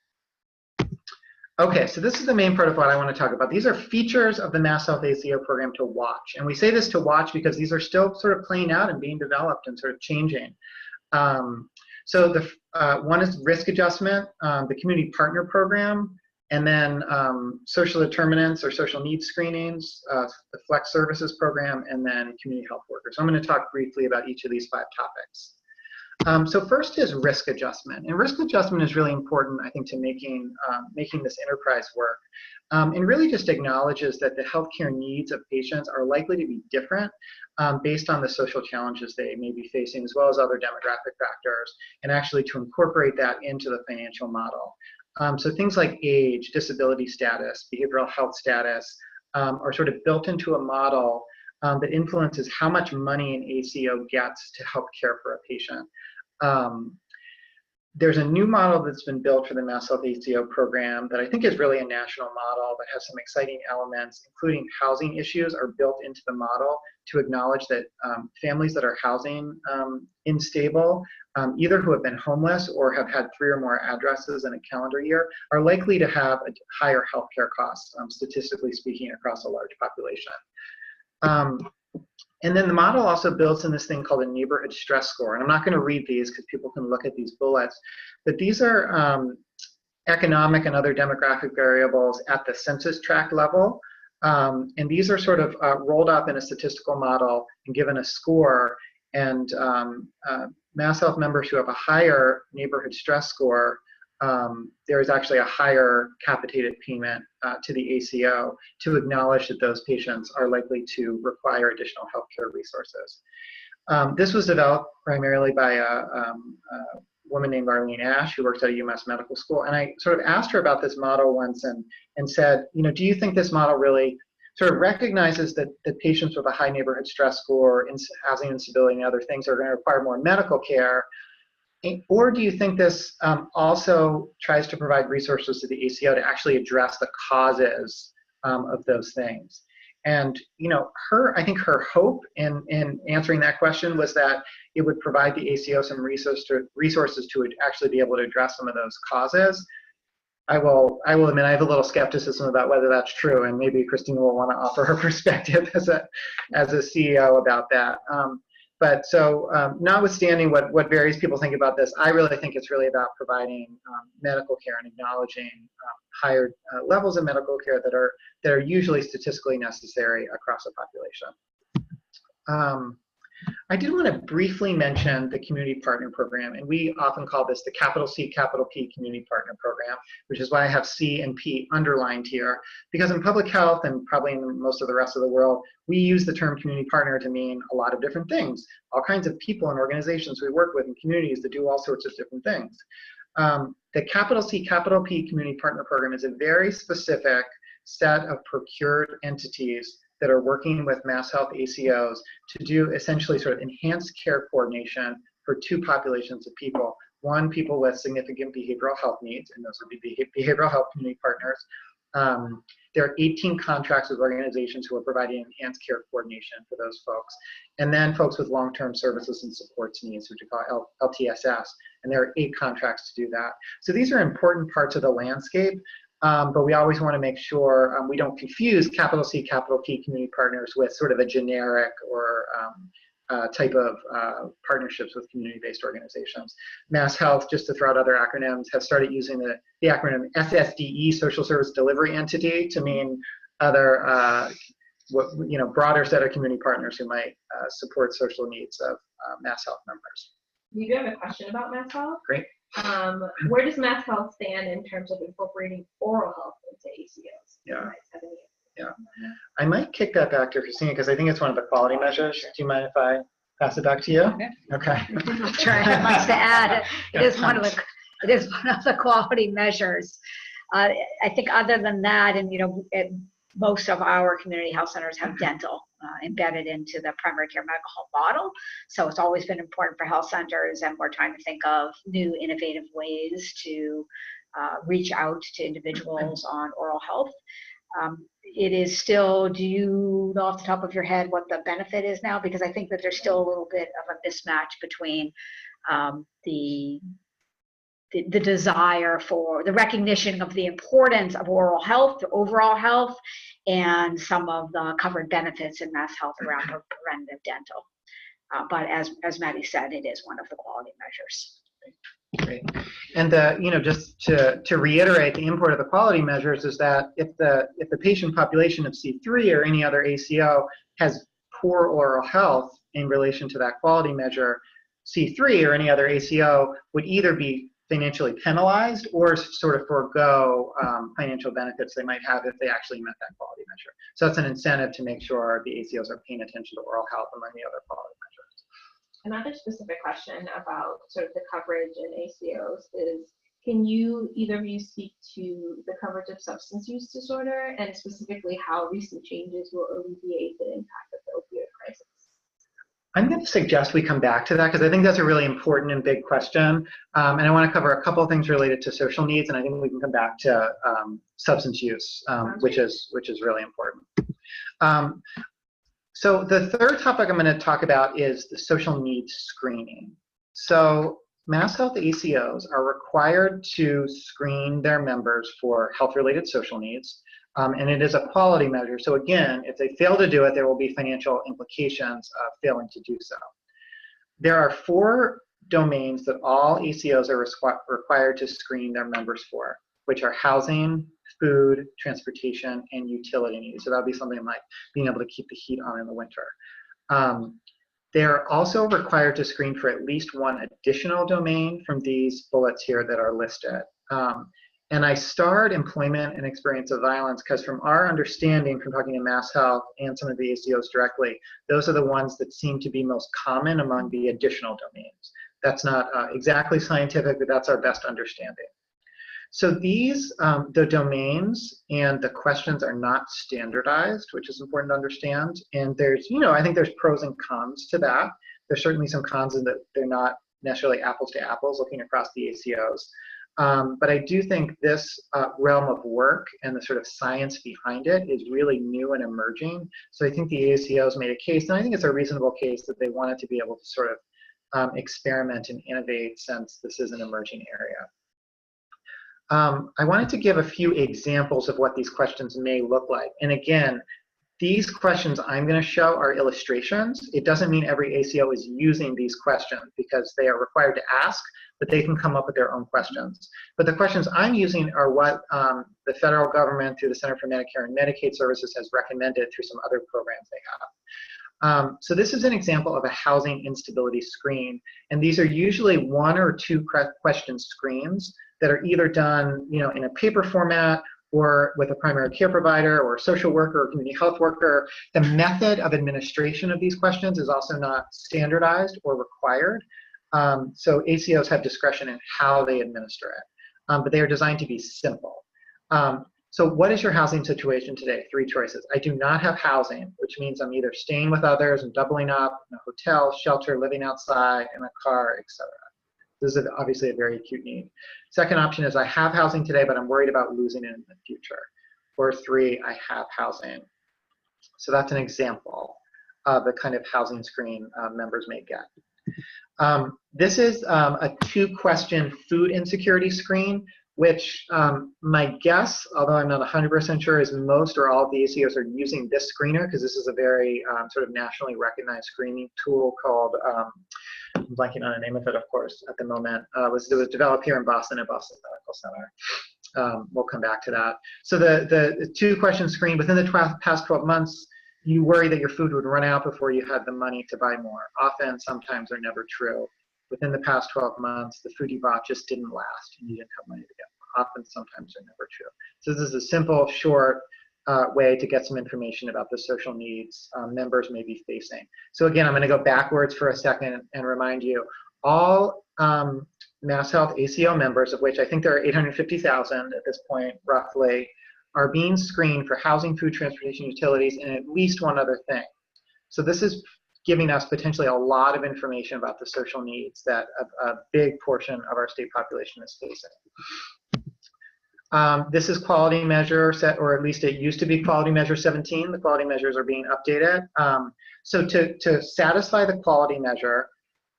Okay, so this is the main part of what I want to talk about. These are features of the MassHealth ACO program to watch. And we say this to watch because these are still sort of playing out and being developed and sort of changing. So the one is risk adjustment, the community partner program, and then social determinants or social needs screenings, the flex services program, and then community health workers. So I'm going to talk briefly about each of these 5 topics. So first is risk adjustment, and risk adjustment is really important, I think, to making this enterprise work. And really just acknowledges that the healthcare needs of patients are likely to be different based on the social challenges they may be facing, as well as other demographic factors, and actually to incorporate that into the financial model. So things like age, disability status, behavioral health status are sort of built into a model that influences how much money an ACO gets to help care for a patient. There's a new model that's been built for the MassHealth ACO program that I think is really a national model that has some exciting elements, including housing issues are built into the model to acknowledge that families that are housing unstable, either who have been homeless or have had 3 or more addresses in a calendar year, are likely to have a higher healthcare costs, statistically speaking, across a large population. And then the model also builds in this thing called a neighborhood stress score. And I'm not going to read these because people can look at these bullets, but these are economic and other demographic variables at the census tract level. And these are sort of rolled up in a statistical model and given a score. And MassHealth members who have a higher neighborhood stress score, there is actually a higher capitated payment to the ACO to acknowledge that those patients are likely to require additional healthcare resources. This was developed primarily by a woman named Arlene Ash, who works at a UMass Medical School. And I sort of asked her about this model once and said, you know, do you think this model really sort of recognizes that patients with a high neighborhood stress score, housing instability, and other things are going to require more medical care? Or do you think this also tries to provide resources to the ACO to actually address the causes of those things? And you know, I think her hope in answering that question was that it would provide the ACO some resources to actually be able to address some of those causes. I will admit I have a little skepticism about whether that's true, and maybe Christina will want to offer her perspective as a CEO about that. But so notwithstanding what various people think about this, I really think it's really about providing medical care and acknowledging higher levels of medical care that are usually statistically necessary across a population. I did want to briefly mention the Community Partner Program, and we often call this the capital C, capital P Community Partner Program, which is why I have C and P underlined here, because in public health and probably in most of the rest of the world, we use the term community partner to mean a lot of different things, all kinds of people and organizations we work with in communities that do all sorts of different things. The capital C, capital P Community Partner Program is a very specific set of procured entities that are working with MassHealth ACOs to do essentially sort of enhanced care coordination for 2 populations of people. One, people with significant behavioral health needs, and those would be behavioral health community partners. There are 18 contracts with organizations who are providing enhanced care coordination for those folks. And then folks with long-term services and supports needs, which we call LTSS, and there are 8 contracts to do that. So these are important parts of the landscape. But we always want to make sure we don't confuse capital C, capital P community partners with sort of a generic or type of partnerships with community-based organizations. MassHealth, just to throw out other acronyms, has started using the acronym SSDE, Social Service Delivery Entity, to mean other, broader set of community partners who might support social needs of MassHealth members. We do have a question about MassHealth. Great. Where does MassHealth stand in terms of incorporating oral health into ACOs? Yeah. Yeah. I might kick that back to Christina because I think it's one of the quality measures. Do you mind if I pass it back to you? Okay. I'm sure I have much to add. It is one of the quality measures. I think other than that, and most of our community health centers have dental. embedded into the primary care medical health model. So it's always been important for health centers, and we're trying to think of new innovative ways to reach out to individuals on oral health. It is still, do you know off the top of your head what the benefit is now? Because I think that there's still a little bit of a mismatch between the desire for the recognition of the importance of oral health to overall health and some of the covered benefits in MassHealth around preventative dental. But as Maddie said, it is one of the quality measures. Great. And just to reiterate, the import of the quality measures is that if the patient population of C3 or any other ACO has poor oral health in relation to that quality measure, C3 or any other ACO would either be financially penalized or sort of forego financial benefits they might have if they actually met that quality measure. So that's an incentive to make sure the ACOs are paying attention to oral health among the other quality measures. Another specific question about sort of the coverage in ACOs is, can you either of you speak to the coverage of substance use disorder and specifically how recent changes will alleviate the impact of the opioid crisis? I'm going to suggest we come back to that because I think that's a really important and big question. And I want to cover a couple of things related to social needs, and I think we can come back to substance use, which is really important. So the third topic I'm going to talk about is the social needs screening. So MassHealth ACOs are required to screen their members for health-related social needs. And it is a quality measure. So again, if they fail to do it, there will be financial implications of failing to do so. There are 4 domains that all ACOs are required to screen their members for, which are housing, food, transportation, and utility needs. So that would be something like being able to keep the heat on in the winter. They're also required to screen for at least 1 additional domain from these bullets here that are listed. And I starred employment and experience of violence because from our understanding from talking to MassHealth and some of the ACOs directly, those are the ones that seem to be most common among the additional domains. That's not exactly scientific, but that's our best understanding. So these, the domains and the questions are not standardized, which is important to understand. And there's, I think there's pros and cons to that. There's certainly some cons in that they're not necessarily apples to apples looking across the ACOs. But I do think this realm of work and the sort of science behind it is really new and emerging. So I think the ACOs made a case, and I think it's a reasonable case that they wanted to be able to sort of experiment and innovate since this is an emerging area. I wanted to give a few examples of what these questions may look like. And again, these questions I'm going to show are illustrations. It doesn't mean every ACO is using these questions because they are required to ask, but they can come up with their own questions. But the questions I'm using are what the federal government through the Center for Medicare and Medicaid Services has recommended through some other programs they have. So this is an example of a housing instability screen. And these are usually 1 or 2 question screens that are either done in a paper format or with a primary care provider or a social worker or community health worker. The method of administration of these questions is also not standardized or required. So ACOs have discretion in how they administer it, but they are designed to be simple. So what is your housing situation today? 3 choices. I do not have housing, which means I'm either staying with others and doubling up in a hotel, shelter, living outside, in a car, etc. This is obviously a very acute need. Second option is I have housing today, but I'm worried about losing it in the future. Or 3, I have housing. So that's an example of the kind of housing screen members may get. This is a 2-question food insecurity screen, which my guess, although I'm not 100% sure, is most or all of the ACOs are using this screener because this is a very sort of nationally recognized screening tool called, I'm blanking on the name of it, of course, at the moment. It was developed here in Boston at Boston Medical Center. We'll come back to that. So the 2-question screen, within the past 12 months, you worry that your food would run out before you had the money to buy more. Often, sometimes, or never true. Within the past 12 months, the food you bought just didn't last and you didn't have money to get more. Often, sometimes, or never true. So this is a simple, short way to get some information about the social needs members may be facing. So again, I'm going to go backwards for a second and remind you, all MassHealth ACO members, of which I think there are 850,000 at this point, roughly, are being screened for housing, food, transportation, utilities, and at least 1 other thing. So this is giving us potentially a lot of information about the social needs that a big portion of our state population is facing. This is quality measure set, or at least it used to be quality measure 17. The quality measures are being updated. So to satisfy the quality measure,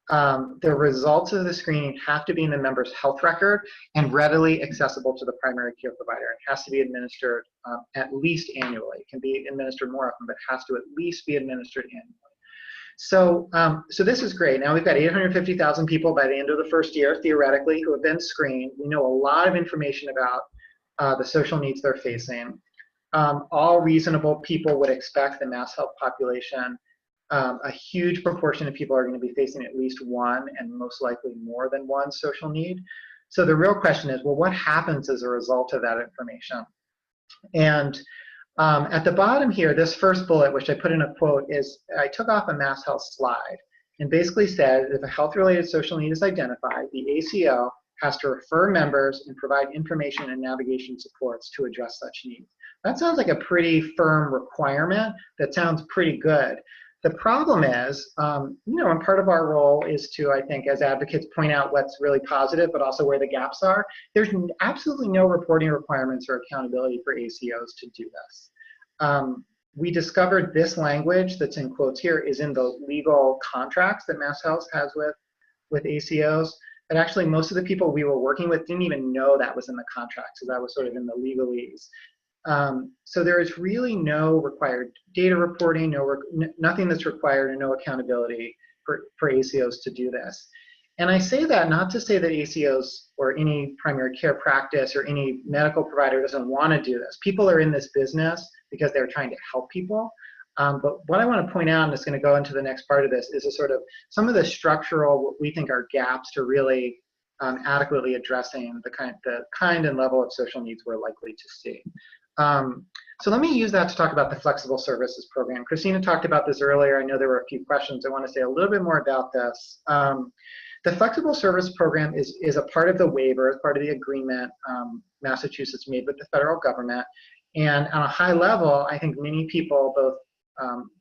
the results of the screening have to be in the member's health record and readily accessible to the primary care provider. It has to be administered at least annually. It can be administered more often, but it has to at least be administered annually. So, so this is great. Now we've got 850,000 people by the end of the first year, theoretically, who have been screened. We know a lot of information about the social needs they're facing. All reasonable people would expect the MassHealth population, a huge proportion of people are going to be facing at least one and most likely more than one social need. So the real question is, well, what happens as a result of that information? And at the bottom here, this first bullet, which I put in a quote, is I took off a MassHealth slide and basically said if a health-related social need is identified, the ACO has to refer members and provide information and navigation supports to address such needs. That sounds like a pretty firm requirement. That sounds pretty good. The problem is, you know, and part of our role is to, I think, as advocates, point out what's really positive, but also where the gaps are. There's absolutely no reporting requirements or accountability for ACOs to do this. We discovered this language that's in quotes here is in the legal contracts that MassHealth has with ACOs. But actually, most of the people we were working with didn't even know that was in the contracts, so that was sort of in the legalese. So there is really no required data reporting, nothing that's required, and no accountability for ACOs to do this. And I say that not to say that ACOs or any primary care practice or any medical provider doesn't want to do this. People are in this business because they're trying to help people. But what I want to point out, and it's going to go into the next part of this, is a sort of some of the structural, what we think are gaps to really adequately addressing the kind and level of social needs we're likely to see. So let me use that to talk about the flexible services program. Christina talked about this earlier. I know there were a few questions. I want to say a little bit more about this. The flexible service program is a part of the waiver, part of the agreement Massachusetts made with the federal government. And on a high level, I think many people, both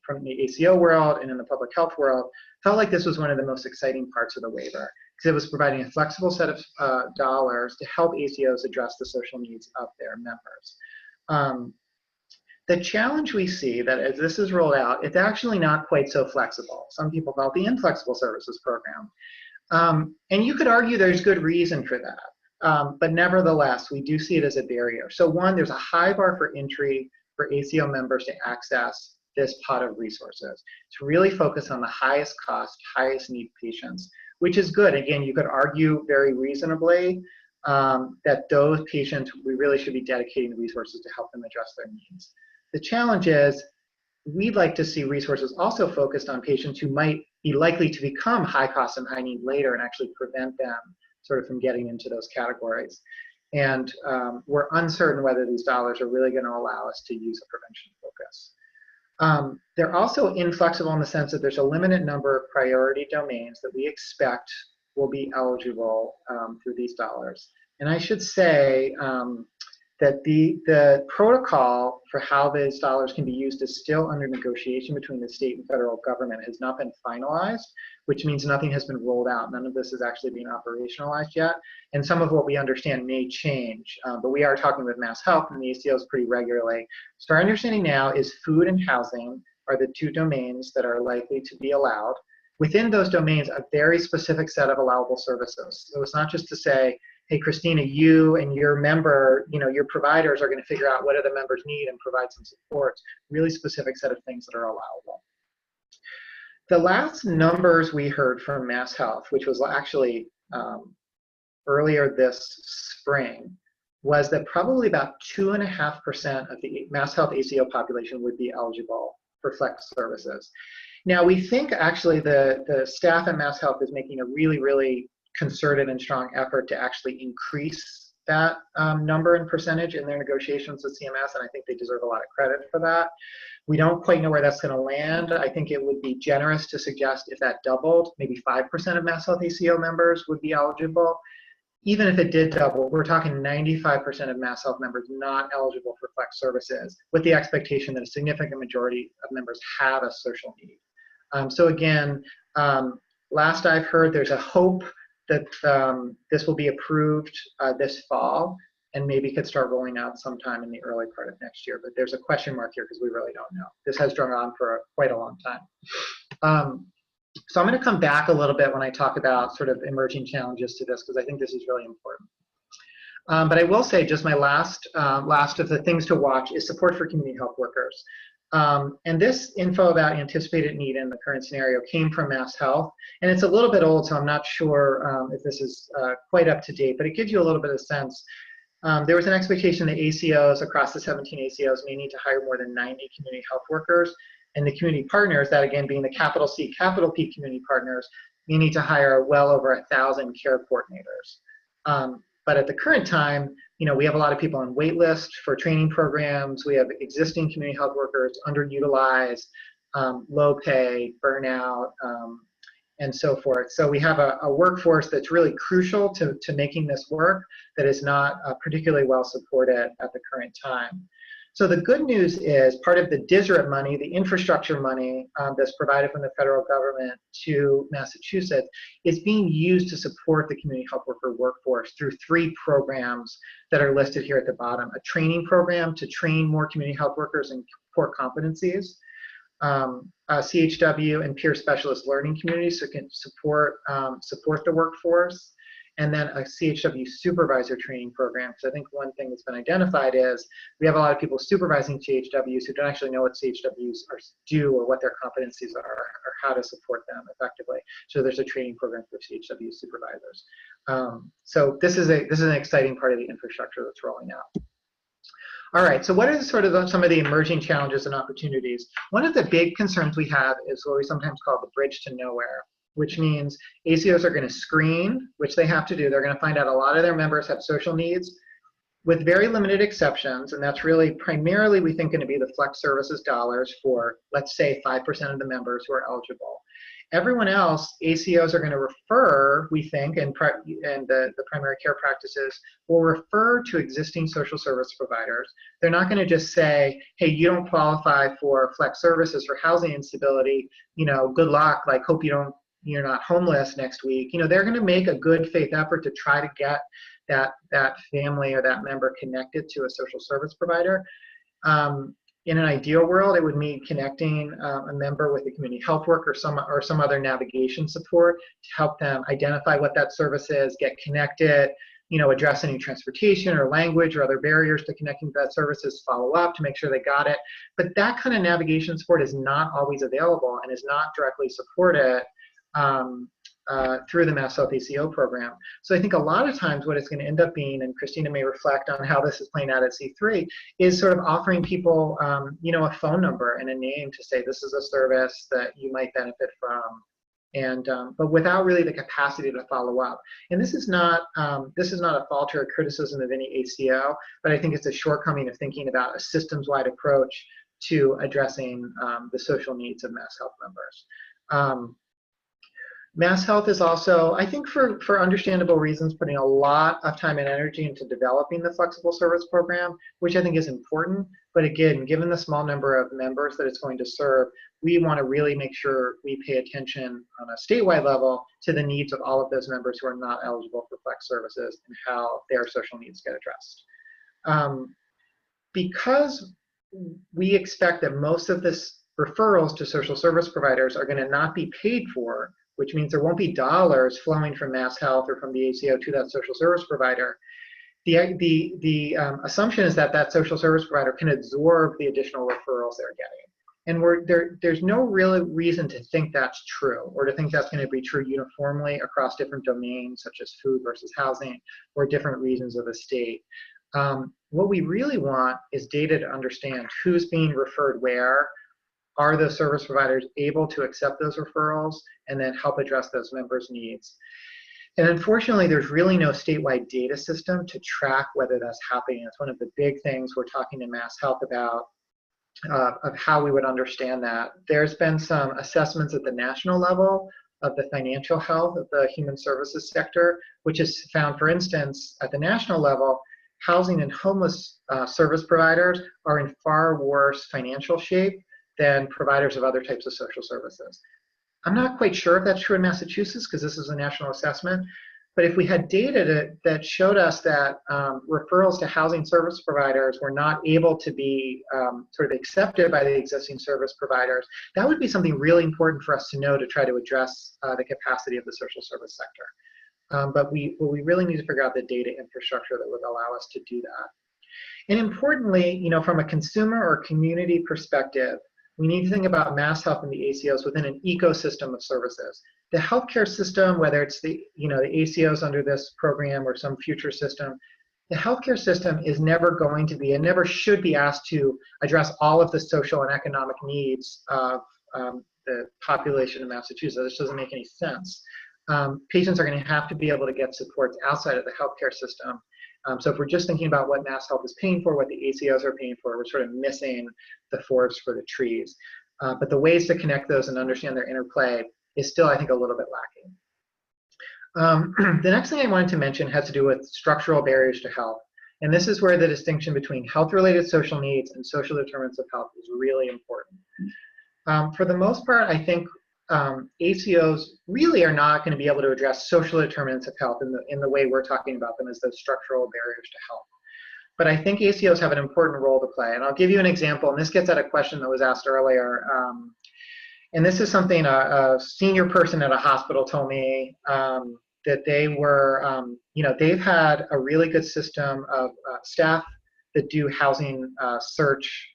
from the ACO world and in the public health world, felt like this was one of the most exciting parts of the waiver, because it was providing a flexible set of dollars to help ACOs address the social needs of their members. The challenge we see that as this is rolled out, it's actually not quite so flexible. Some people call it the inflexible services program. And you could argue there's good reason for that. But nevertheless, we do see it as a barrier. So one, there's a high bar for entry for ACO members to access this pot of resources. To really focus on the highest cost, highest need patients, which is good. Again, you could argue very reasonably that those patients, we really should be dedicating the resources to help them address their needs. The challenge is, we'd like to see resources also focused on patients who might be likely to become high cost and high need later and actually prevent them sort of from getting into those categories. And we're uncertain whether these dollars are really going to allow us to use a prevention focus. They're also inflexible in the sense that there's a limited number of priority domains that we expect will be eligible through these dollars. And I should say that the protocol for how these dollars can be used is still under negotiation between the state and federal government. It has not been finalized, which means nothing has been rolled out. None of this is actually being operationalized yet. And some of what we understand may change, but we are talking with MassHealth and the ACOs pretty regularly. So our understanding now is food and housing are the two domains that are likely to be allowed. Within those domains, a very specific set of allowable services. So it's not just to say, hey, Christina, you and your member, your providers are going to figure out what do the members need and provide some support. Really specific set of things that are allowable. The last numbers we heard from MassHealth, which was actually earlier this spring, was that probably about 2.5% of the MassHealth ACO population would be eligible for flex services. Now, we think actually the staff at MassHealth is making a really, really concerted and strong effort to actually increase that number and percentage in their negotiations with CMS, and I think they deserve a lot of credit for that. We don't quite know where that's going to land. I think it would be generous to suggest if that doubled, maybe 5% of MassHealth ACO members would be eligible. even if it did double, we're talking 95% of MassHealth members not eligible for flex services, with the expectation that a significant majority of members have a social need. So again, last I've heard, there's a hope that this will be approved this fall and maybe could start rolling out sometime in the early part of next year. But there's a question mark here because we really don't know. This has drawn on for quite a long time. So I'm going to come back a little bit when I talk about sort of emerging challenges to this, because I think this is really important. But I will say just my last of the things to watch is support for community health workers. And this info about anticipated need in the current scenario came from MassHealth, and it's a little bit old, so I'm not sure if this is quite up to date, but it gives you a little bit of sense. There was an expectation that ACOs across the 17 ACOs may need to hire more than 90 community health workers, and the community partners, that again being the capital C, capital P community partners, may need to hire well over 1,000 care coordinators. But at the current time, we have a lot of people on wait list for training programs. We have existing community health workers underutilized, low pay, burnout, and so forth. So we have a workforce that's really crucial to making this work that is not particularly well supported at the current time. So the good news is part of the DSRIP money, the infrastructure money that's provided from the federal government to Massachusetts, is being used to support the community health worker workforce through 3 programs that are listed here at the bottom. A training program to train more community health workers in core competencies, CHW and peer specialist learning communities so can support the workforce, and then a CHW supervisor training program. Because I think one thing that's been identified is we have a lot of people supervising CHWs who don't actually know what CHWs do or what their competencies are or how to support them effectively. So there's a training program for CHW supervisors. So this is an exciting part of the infrastructure that's rolling out. All right, so what are some of the emerging challenges and opportunities? One of the big concerns we have is what we sometimes call the bridge to nowhere, which means ACOs are going to screen, which they have to do. They're going to find out a lot of their members have social needs with very limited exceptions, and that's really primarily, we think, going to be the flex services dollars for, let's say, 5% of the members who are eligible. Everyone else, ACOs are going to refer, we think, and the primary care practices will refer to existing social service providers. They're not going to just say, hey, you don't qualify for flex services for housing instability, good luck, like hope you're not homeless next week. They're going to make a good faith effort to try to get that family or that member connected to a social service provider. In an ideal world, it would mean connecting a member with a community health worker or some other navigation support to help them identify what that service is, get connected, address any transportation or language or other barriers to connecting to that services, follow up to make sure they got it. But that kind of navigation support is not always available and is not directly supported through the MassHealth ACO program. So I think a lot of times what it's going to end up being, and Christina may reflect on how this is playing out at C3, is sort of offering people, a phone number and a name to say this is a service that you might benefit from, and but without really the capacity to follow up. And this is not a fault or a criticism of any ACO, but I think it's a shortcoming of thinking about a systems-wide approach to addressing the social needs of MassHealth members. MassHealth is also, I think for understandable reasons, putting a lot of time and energy into developing the flexible service program, which I think is important. But again, given the small number of members that it's going to serve, we want to really make sure we pay attention on a statewide level to the needs of all of those members who are not eligible for flex services and how their social needs get addressed. Because we expect that most of this referrals to social service providers are going to not be paid for, which means there won't be dollars flowing from MassHealth or from the ACO to that social service provider. The assumption is that that social service provider can absorb the additional referrals they're getting. And there's no real reason to think that's true, or to think that's going to be true uniformly across different domains, such as food versus housing, or different regions of the state. What we really want is data to understand who's being referred where. Are those service providers able to accept those referrals and then help address those members' needs? And unfortunately, there's really no statewide data system to track whether that's happening. It's one of the big things we're talking to MassHealth about, of how we would understand that. There's been some assessments at the national level of the financial health of the human services sector, which is found, for instance, at the national level, housing and homeless service providers are in far worse financial shape than providers of other types of social services. I'm not quite sure if that's true in Massachusetts because this is a national assessment, but if we had data that showed us that referrals to housing service providers were not able to be sort of accepted by the existing service providers, that would be something really important for us to know to try to address the capacity of the social service sector. But we really need to figure out the data infrastructure that would allow us to do that. And importantly, you know, from a consumer or community perspective, we need to think about MassHealth and the ACOs within an ecosystem of services. The healthcare system, whether it's the ACOs under this program or some future system, the healthcare system is never going to be and never should be asked to address all of the social and economic needs of the population of Massachusetts. This doesn't make any sense. Patients are going to have to be able to get supports outside of the healthcare system. So if we're just thinking about what MassHealth is paying for, what the ACOs are paying for, we're sort of missing the forest for the trees. But the ways to connect those and understand their interplay is still, I think, a little bit lacking. The next thing I wanted to mention has to do with structural barriers to health. And this is where the distinction between health-related social needs and social determinants of health is really important. For the most part, I think ACOs really are not going to be able to address social determinants of health in the way we're talking about them as those structural barriers to health. But I think ACOs have an important role to play. And I'll give you an example, and this gets at a question that was asked earlier. And this is something a senior person at a hospital told me, that they were, they've had a really good system of staff that do housing search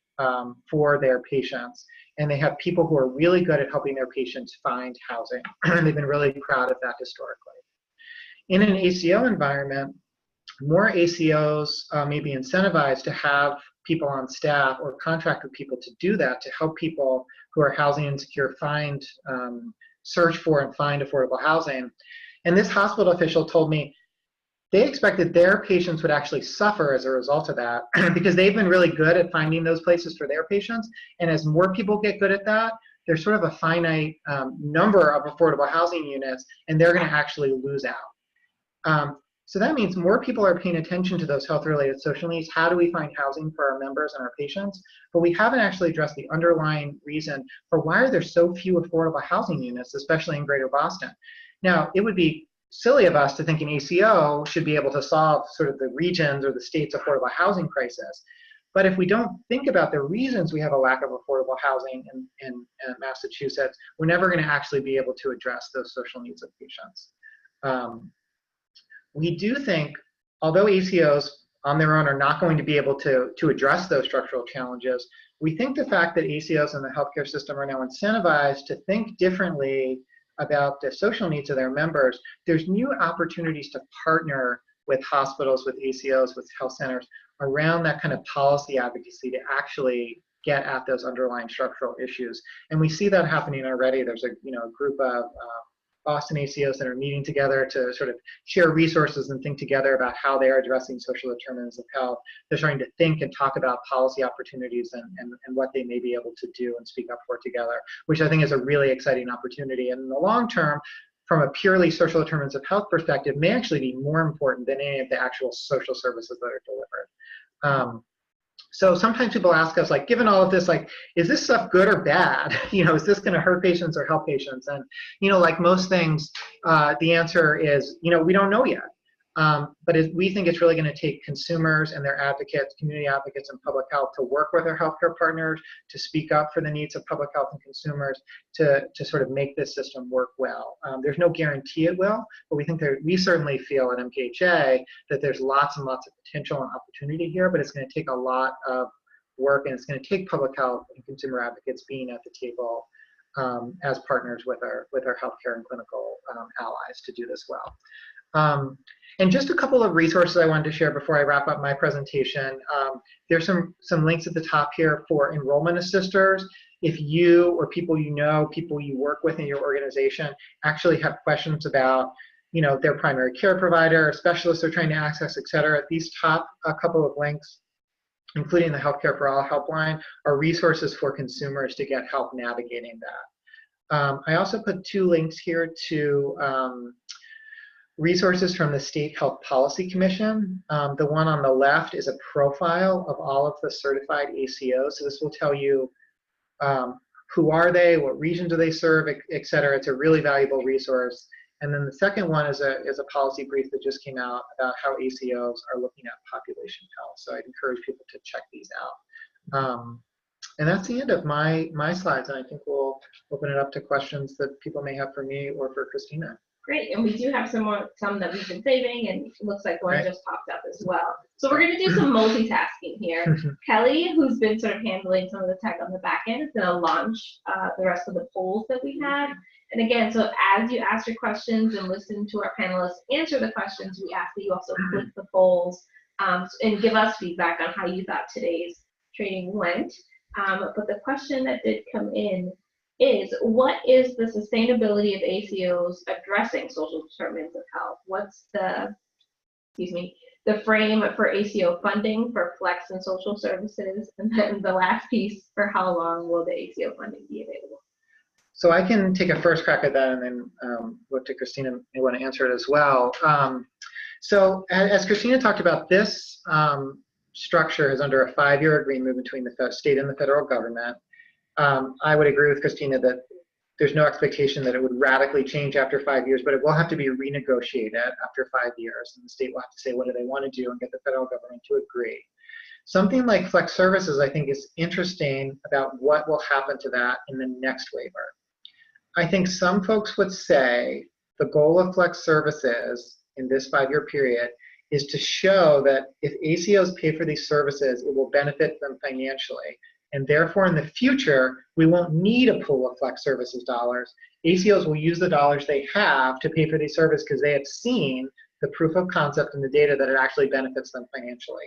for their patients. And they have people who are really good at helping their patients find housing. And they've been really proud of that historically. In an ACO environment, more ACOs may be incentivized to have people on staff or contract with people to do that, to help people who are housing insecure search for and find affordable housing. And this hospital official told me they expected their patients would actually suffer as a result of that because they've been really good at finding those places for their patients. And as more people get good at that, there's sort of a finite number of affordable housing units, and they're going to actually lose out. So that means more people are paying attention to those health-related social needs. How do we find housing for our members and our patients? But we haven't actually addressed the underlying reason for why are there so few affordable housing units, especially in Greater Boston. Now, it would be silly of us to think an ACO should be able to solve sort of the region's or the state's affordable housing crisis. But if we don't think about the reasons we have a lack of affordable housing in Massachusetts, we're never going to actually be able to address those social needs of patients. We do think, although ACOs on their own are not going to be able to address those structural challenges, we think the fact that ACOs in the healthcare system are now incentivized to think differently about the social needs of their members, there's new opportunities to partner with hospitals, with ACOs, with health centers around that kind of policy advocacy to actually get at those underlying structural issues. And we see that happening already. There's a group of Boston ACOs that are meeting together to sort of share resources and think together about how they are addressing social determinants of health. They're starting to think and talk about policy opportunities and what they may be able to do and speak up for together, which I think is a really exciting opportunity. And in the long term, from a purely social determinants of health perspective, may actually be more important than any of the actual social services that are delivered. So sometimes people ask us, like, given all of this, like, is this stuff good or bad? Is this going to hurt patients or help patients? And, like most things, the answer is, we don't know yet. But we think it's really going to take consumers and their advocates, community advocates and public health to work with our healthcare partners, to speak up for the needs of public health and consumers, to sort of make this system work well. There's no guarantee it will, but we certainly feel at MPHA that there's lots and lots of potential and opportunity here, but it's going to take a lot of work, and it's going to take public health and consumer advocates being at the table as partners with our healthcare and clinical allies to do this well. And just a couple of resources I wanted to share before I wrap up my presentation. There's some links at the top here for enrollment assisters. If you or people people you work with in your organization actually have questions about their primary care provider, specialists they're trying to access, et cetera, these top couple of links, including the Healthcare for All helpline, are resources for consumers to get help navigating that. I also put 2 links here to resources from the State Health Policy Commission. The one on the left is a profile of all of the certified ACOs. So this will tell you who are they, what region do they serve, et cetera. It's a really valuable resource. And then the second one is a policy brief that just came out about how ACOs are looking at population health. So I'd encourage people to check these out. And that's the end of my slides. And I think we'll open it up to questions that people may have for me or for Christina. Great, and we do have some that we've been saving, and it looks like one just popped up as well. So we're going to do some multitasking here. Kelly, who's been sort of handling some of the tech on the back end, is going to launch the rest of the polls that we had. And again, so as you ask your questions and listen to our panelists answer the questions, we ask that you also click the polls and give us feedback on how you thought today's training went. But the question that did come in is, what is the sustainability of ACOs addressing social determinants of health? What's the frame for ACO funding for flex and social services? And then the last piece, for how long will the ACO funding be available? So I can take a first crack at that, and then look to Christina, may want to answer it as well. So as Christina talked about, this structure is under a 5-year agreement between the state and the federal government. I would agree with Christina that there's no expectation that it would radically change after 5 years, but it will have to be renegotiated after 5 years, and the state will have to say what do they want to do and get the federal government to agree. Something like flex services, I think, is interesting about what will happen to that in the next waiver. I think some folks would say the goal of flex services in this 5-year period is to show that if ACOs pay for these services, it will benefit them financially. And therefore, in the future, we won't need a pool of flex services dollars. ACOs will use the dollars they have to pay for these services because they have seen the proof of concept and the data that it actually benefits them financially.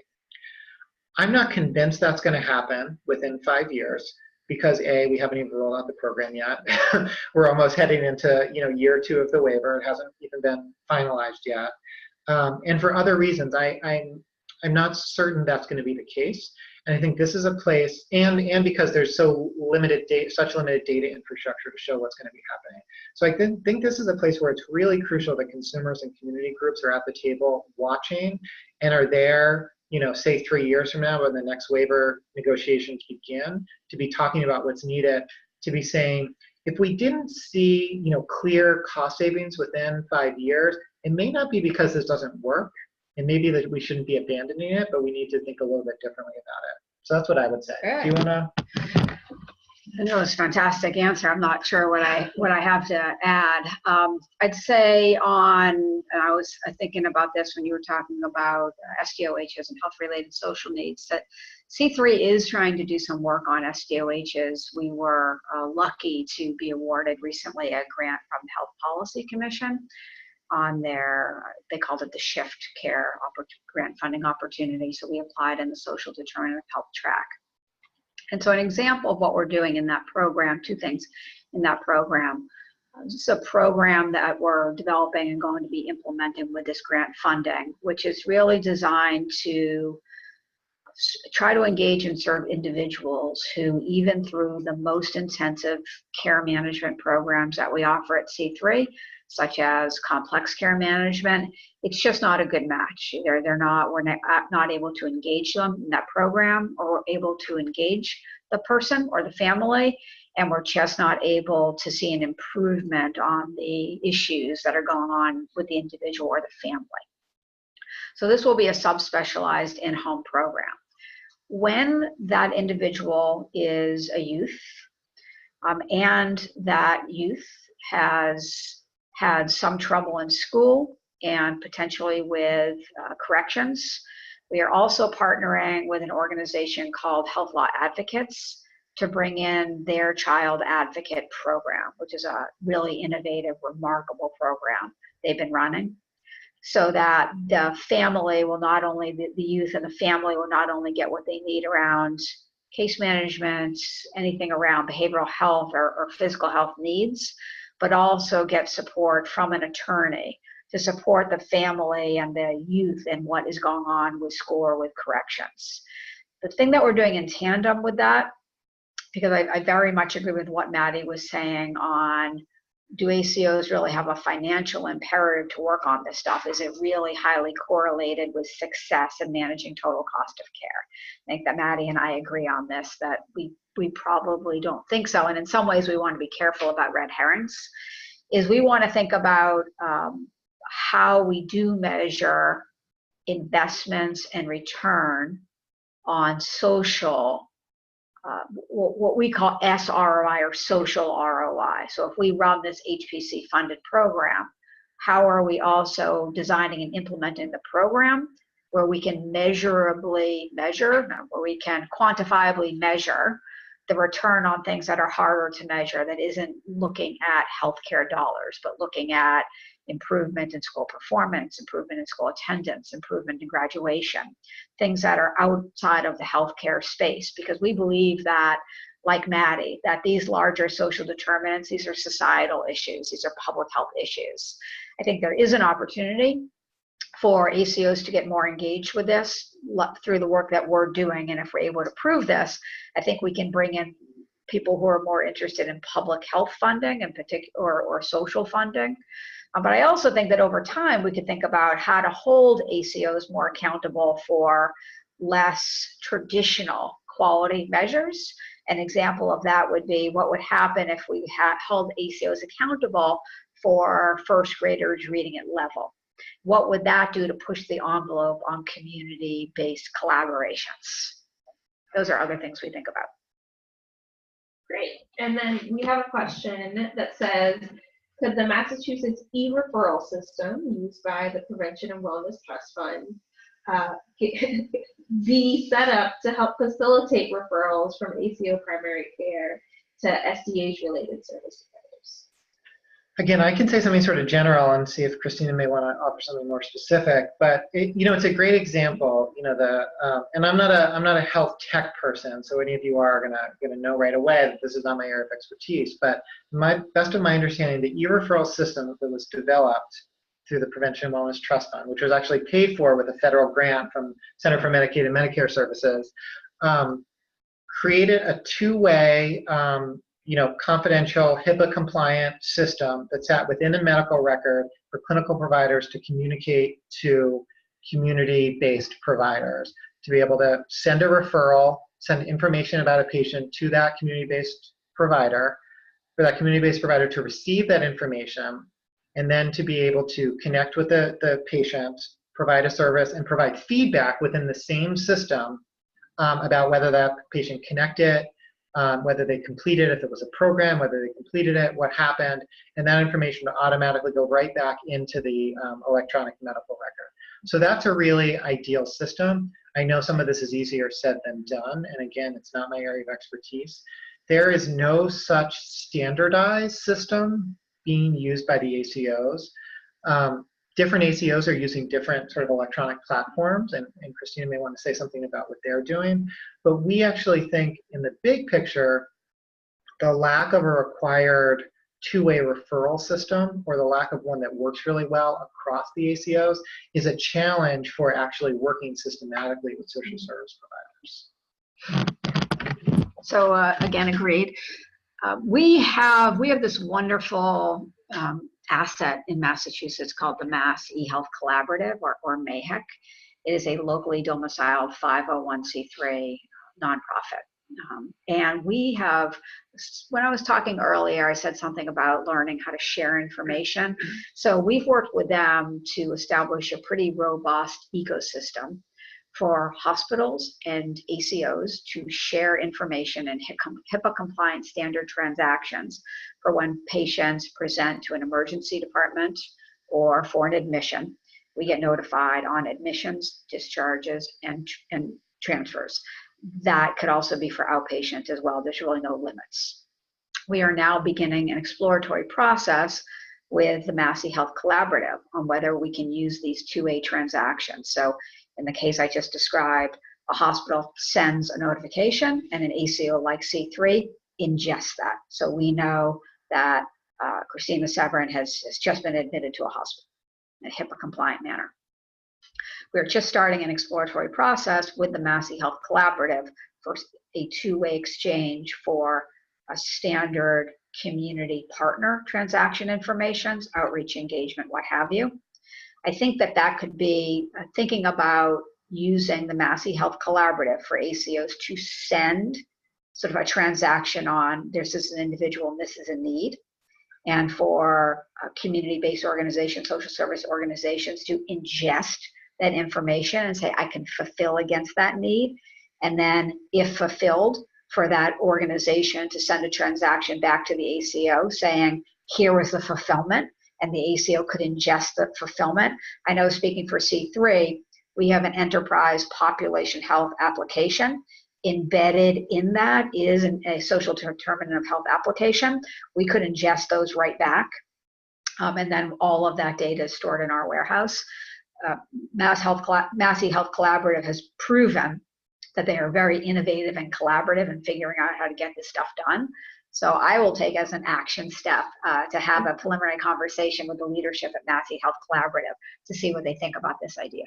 I'm not convinced that's going to happen within 5 years because A, we haven't even rolled out the program yet. We're almost heading into year 2 of the waiver. It hasn't even been finalized yet. And for other reasons, I'm not certain that's going to be the case. And I think this is a place, and because there's such limited data infrastructure to show what's going to be happening. So I think this is a place where it's really crucial that consumers and community groups are at the table watching and are there, say 3 years from now when the next waiver negotiations begin, to be talking about what's needed, to be saying, if we didn't see, clear cost savings within 5 years, it may not be because this doesn't work. And maybe that we shouldn't be abandoning it, but we need to think a little bit differently about it. So that's what I would say. Good. Do you want to? No, it's a fantastic answer. I'm not sure what I have to add. I'd say and I was thinking about this when you were talking about SDoHs and health-related social needs, that C3 is trying to do some work on SDoHs. We were lucky to be awarded recently a grant from the Health Policy Commission on they called it the Shift Care grant funding opportunity. So we applied in the social determinant of health track. And so an example of what we're doing in that program, 2 things in that program. This is a program that we're developing and going to be implementing with this grant funding, which is really designed to try to engage and serve individuals who, even through the most intensive care management programs that we offer at C3, such as complex care management, it's just not a good match. We're not able to engage them in that program or able to engage the person or the family, and we're just not able to see an improvement on the issues that are going on with the individual or the family. So this will be a subspecialized in-home program. When that individual is a youth and that youth has had some trouble in school and potentially with corrections, we are also partnering with an organization called Health Law Advocates to bring in their child advocate program, which is a really innovative, remarkable program they've been running, so that the family will not only, the youth and the family will not only get what they need around case management, anything around behavioral health or physical health needs, but also get support from an attorney to support the family and the youth and what is going on with school or with corrections. The thing that we're doing in tandem with that because I very much agree with what Maddie was saying on, do ACOs really have a financial imperative to work on this stuff? Is it really highly correlated with success in managing total cost of care? I think that Maddie and I agree on this, that we probably don't think so. And in some ways, we want to be careful about red herrings. Is we want to think about how we do measure investments and return on social, what we call SROI or social ROI. So if we run this HPC funded program, how are we also designing and implementing the program where we can measurably measure, where we can quantifiably measure the return on things that are harder to measure, that isn't looking at healthcare dollars, but looking at improvement in school performance, improvement in school attendance, improvement in graduation, things that are outside of the healthcare space. Because we believe that, like Maddie, that these larger social determinants, these are societal issues, these are public health issues. I think there is an opportunity for ACOs to get more engaged with this through the work that we're doing. And if we're able to prove this, I think we can bring in people who are more interested in public health funding in particular, or social funding. But I also think that over time, we could think about how to hold ACOs more accountable for less traditional quality measures. An example of that would be what would happen if we held ACOs accountable for first graders reading at level. What would that do to push the envelope on community-based collaborations? Those are other things we think about. Great. And then we have a question that says, could the Massachusetts e-referral system used by the Prevention and Wellness Trust Fund be set up to help facilitate referrals from ACO primary care to SDoH related service providers? Again, I can say something sort of general and see if Christina may want to offer something more specific. But it's a great example. And I'm not a health tech person, so any of you are gonna know right away that this is not my area of expertise. But best of my understanding, the e-referral system that was developed through the Prevention and Wellness Trust Fund, which was actually paid for with a federal grant from Center for Medicaid and Medicare Services, created a two-way confidential, HIPAA-compliant system that sat within a medical record for clinical providers to communicate to community-based providers, to be able to send a referral, send information about a patient to that community-based provider, for that community-based provider to receive that information, and then to be able to connect with the patient, provide a service, and provide feedback within the same system about whether that patient connected, whether they completed, if it was a program, whether they completed it, what happened, and that information would automatically go right back into the electronic medical record. So that's a really ideal system. I know some of this is easier said than done, and again, it's not my area of expertise. There is no such standardized system being used by the ACOs. Different ACOs are using different sort of electronic platforms, and Christina may want to say something about what they're doing. But we actually think in the big picture, the lack of a required two-way referral system, or the lack of one that works really well across the ACOs, is a challenge for actually working systematically with social service providers. So again, agreed. We have this wonderful asset in Massachusetts called the Mass eHealth Cooperative, or MAHEC. It is a locally domiciled 501c3 nonprofit. And we have, when I was talking earlier, I said something about learning how to share information. So we've worked with them to establish a pretty robust ecosystem for hospitals and ACOs to share information and HIPAA-compliant standard transactions for when patients present to an emergency department or for an admission. We get notified on admissions, discharges, and transfers. That could also be for outpatient as well. There's really no limits. We are now beginning an exploratory process with the MassHealth Cooperative on whether we can use these two-way transactions. So in the case I just described, a hospital sends a notification and an ACO like C3 ingests that. So we know that Christina Severin has just been admitted to a hospital in a HIPAA compliant manner. We're just starting an exploratory process with the MassHealth Cooperative for a two-way exchange for a standard community partner transaction informations, outreach, engagement, what have you. I think that that could be thinking about using the MassHealth Collaborative for ACOs to send sort of a transaction on this is an individual and this is a need, and for community-based organizations, social service organizations to ingest that information and say, I can fulfill against that need. And then if fulfilled, for that organization to send a transaction back to the ACO saying, here was the fulfillment, and the ACO could ingest the fulfillment. I know, speaking for C3, we have an enterprise population health application. Embedded in that is a social determinant of health application. We could ingest those right back, and then all of that data is stored in our warehouse. MassHealth Collaborative has proven that they are very innovative and collaborative in figuring out how to get this stuff done. So I will take as an action step to have a preliminary conversation with the leadership at MassHealth Collaborative to see what they think about this idea.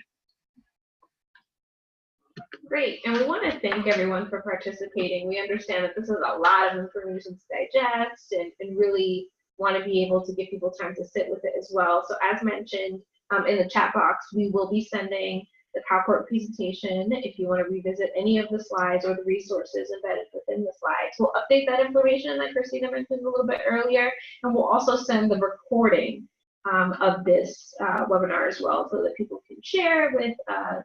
Great, and we want to thank everyone for participating. We understand that this is a lot of information to digest and really want to be able to give people time to sit with it as well. So as mentioned in the chat box, we will be sending the PowerPoint presentation if you want to revisit any of the slides or the resources embedded within the slides. We'll update that information like Christina mentioned a little bit earlier, and we'll also send the recording of this webinar as well so that people can share with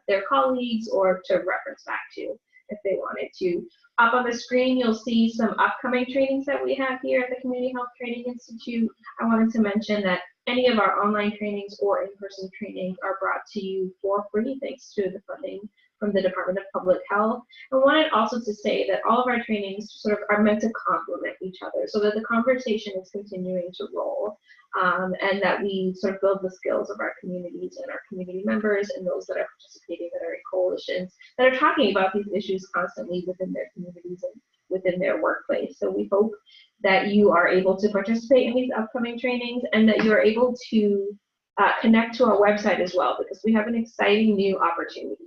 their colleagues or to reference back to if they wanted to. Up on the screen, you'll see some upcoming trainings that we have here at the Community Health Training Institute. I wanted to mention that any of our online trainings or in-person trainings are brought to you for free thanks to the funding from the Department of Public Health. I wanted also to say that all of our trainings sort of are meant to complement each other so that the conversation is continuing to roll, and that we sort of build the skills of our communities and our community members and those that are participating that are in coalitions that are talking about these issues constantly within their communities and within their workplace. So we hope that you are able to participate in these upcoming trainings and that you are able to connect to our website as well, because we have an exciting new opportunity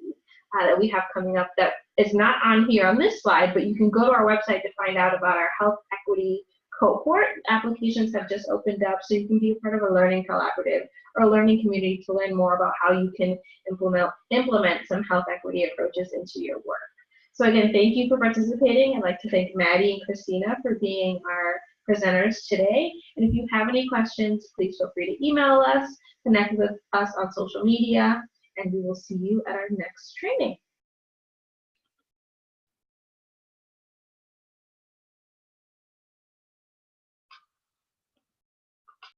that we have coming up that is not on here on this slide, but you can go to our website to find out about our health equity cohort. Applications have just opened up, so you can be a part of a learning collaborative or a learning community to learn more about how you can implement some health equity approaches into your work. So again, thank you for participating. I'd like to thank Maddie and Christina for being our presenters today. And if you have any questions, please feel free to email us, connect with us on social media, and we will see you at our next training.